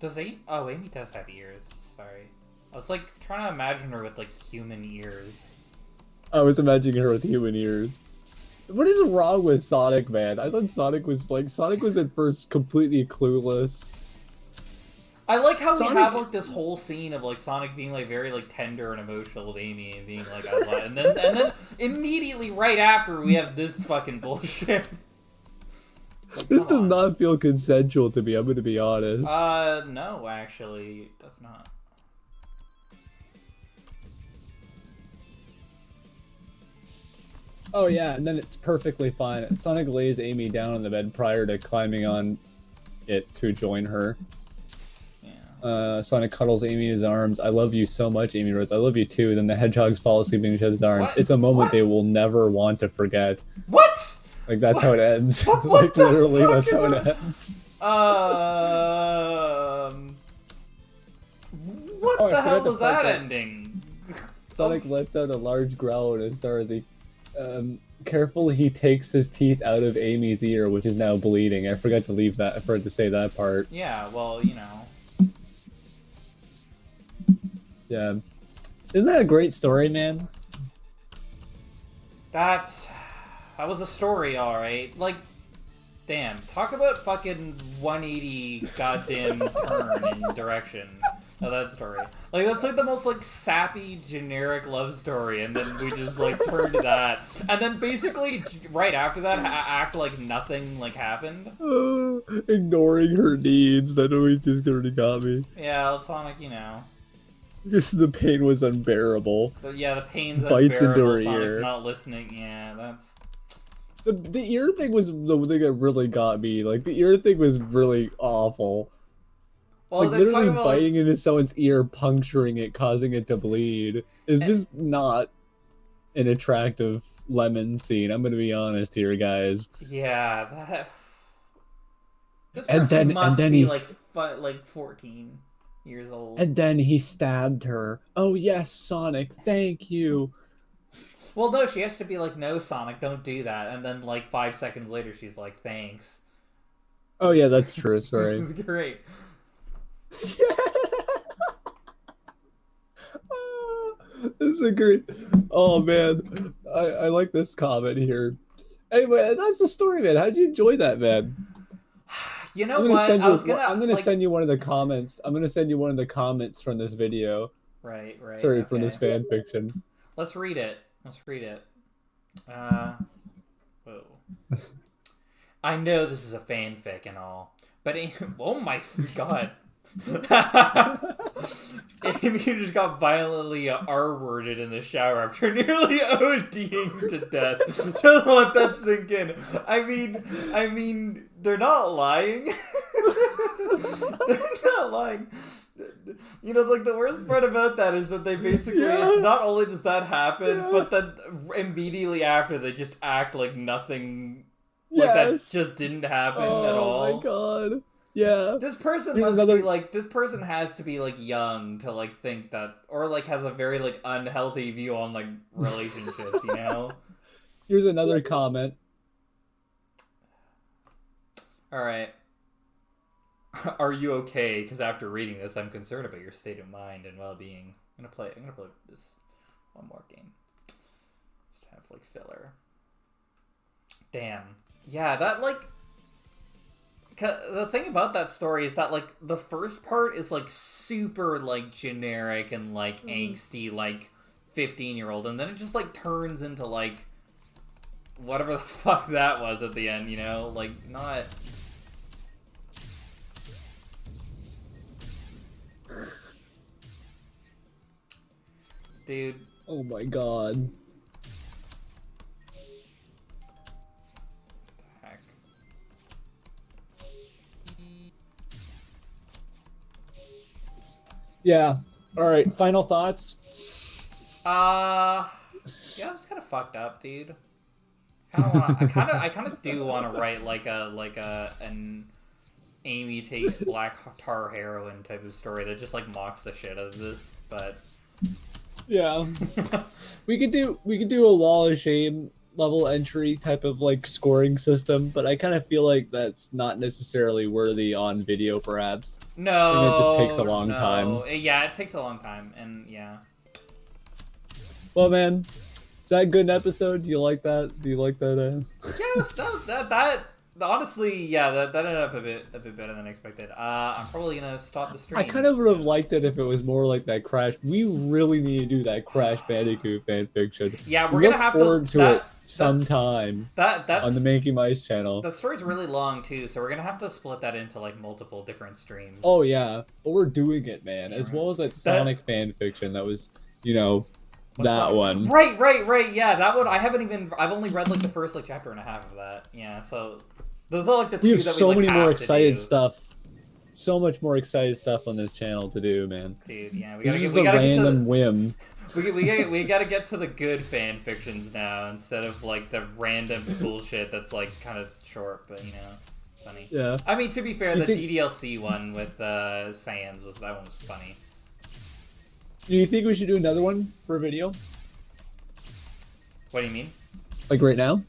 Does Amy... Oh, Amy does have ears. Sorry. I was like trying to imagine her with like human ears.
I was imagining her with human ears. What is wrong with Sonic, man? I thought Sonic was at first completely clueless.
I like how
Sonic...
we have like this whole scene of like Sonic being like very like tender and emotional with Amy and being like I love, and then immediately right after we have this fucking bullshit. Like,
This
come
does
on.
not feel consensual to me, I'm gonna be honest.
No, actually, it does not.
Oh yeah, and then it's perfectly fine. Sonic lays Amy down on the bed prior to climbing on it to join her.
Yeah.
Sonic cuddles Amy in his arms. I love you so much, Amy Rose. I love you too. Then the hedgehogs fall asleep in each other's arms.
What?
It's a moment
What?
they will never want to forget.
What?
Like, that's
What?
how it ends.
What
Like,
the
literally,
fuck
that's
is
how it
that?
ends.
What
Oh, I
the hell
forgot to
was that
point out-
ending?
Sonic lets out a large growl as far as he... carefully, he takes his teeth out of Amy's ear, which is now bleeding. I forgot to leave that. I forgot to say that part.
Yeah, well, you know.
Yeah. Isn't that a great story, man?
That was a story, alright. Like, damn. Talk about fucking 180 goddamn turn in direction of that story. Like, that's like the most, like, sappy, generic love story, and then we just, like, turn to that. And then basically, right after that, act like nothing, like, happened.
Ignoring her needs. That always just already got me.
Yeah, Sonic, you know.
Because the pain was unbearable.
But yeah, the pain's
Bites into
unbearable,
her
Sonic's
ear.
not listening. Yeah, that's...
The ear thing was the thing that really got me. Like, the ear thing was really awful.
Well,
Like,
they're
literally
talking about,
biting
like,
into someone's ear, puncturing it, causing it to bleed. Is just not an attractive lemon scene. I'm gonna be honest here, guys.
yeah, that... This
And
person
then-
must
and then
be,
he's-
like 14 years old.
And then he stabbed her. Oh yes, Sonic, thank you.
Well, no, she has to be like, no, Sonic, don't do that. And then, like, 5 seconds later, she's like, thanks.
Oh yeah, that's true.
This
Sorry.
is great.
This is a great. Oh man, I like this comment here. Anyway, that's the story, man. How'd you enjoy that, man?
You know
I'm gonna
what?
send
I
you.
was gonna,
I'm gonna
like...
send you one of the comments. I'm gonna send you one of the comments from this video.
Right, right.
Sorry,
okay.
from this fan fiction.
Let's read it. Let's read it. Whoa. I know this is a fanfic and all, but oh my god. Amy just got violently R-worded in the shower after nearly ODing to death. Just let that sink in. I mean, they're not lying. They're not lying. You know, like, the worst part about that is that they basically, it's not only does that happen, but then immediately after they just act like nothing, like that just didn't happen at all.
Oh my god. Yeah.
This person
Here's
must
another-
be like, this person has to be like young to like think that, or like has a very like unhealthy view on like relationships, you know?
Here's another comment.
Alright. Are you okay? Because after reading this, I'm concerned about your state of mind and well-being. I'm gonna play this one more game. Just have like filler. Damn. Yeah, that like... The thing about that story is that like the first part is like super like generic and like angsty like 15-year-old, and then it just like turns into like whatever the fuck that was at the end, you know? Like, not... Dude.
Oh my god.
Heck.
Yeah. Alright, final thoughts?
Yeah, I was kind of fucked up, dude. I kind of do want to write like an Amy takes black tar heroin type of story that just like mocks the shit out of this, but
Yeah. we could do a wall of shame level entry type of like scoring system, but I kind of feel like that's not necessarily worthy on video, perhaps.
no,
I think it just takes a long time.
Yeah, it takes a long time, and yeah.
Well, man, is that a good episode? Do you like that? Do you like that?
Yeah, that honestly, yeah, that ended up a bit better than expected. I'm probably gonna stop the stream.
I kind of would have liked it if it was more like that Crash. We really need to do that Crash Bandicoot fan fiction.
Yeah, we're gonna have to.
sometime
That's
on the Making Mice channel.
the story's really long too, so we're gonna have to split that into like multiple different streams.
Oh yeah, but we're doing it, man.
Yeah,
As
right.
well as that Sonic fan fiction that was, you know,
What's
that
up?
one.
Right. Yeah, that one. I've only read like the first like chapter and a half of that. Yeah, so those are like the two
We have
that
so
we like
many more
have to
excited
do.
stuff. So much more excited stuff on this channel to do, man.
Dude, yeah, we
This
gotta
is
get,
a
we gotta get to
random whim.
we gotta get to the good fan fictions now instead of like the random bullshit that's like kind of short, but you know, funny.
Yeah.
I mean, to be fair,
You
the
think-
DDLC one with Saiyans that one was funny.
Do you think we should do another one for a video?
What do you mean?
Like right now?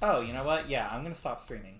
Oh, you know what? Yeah, I'm gonna stop streaming.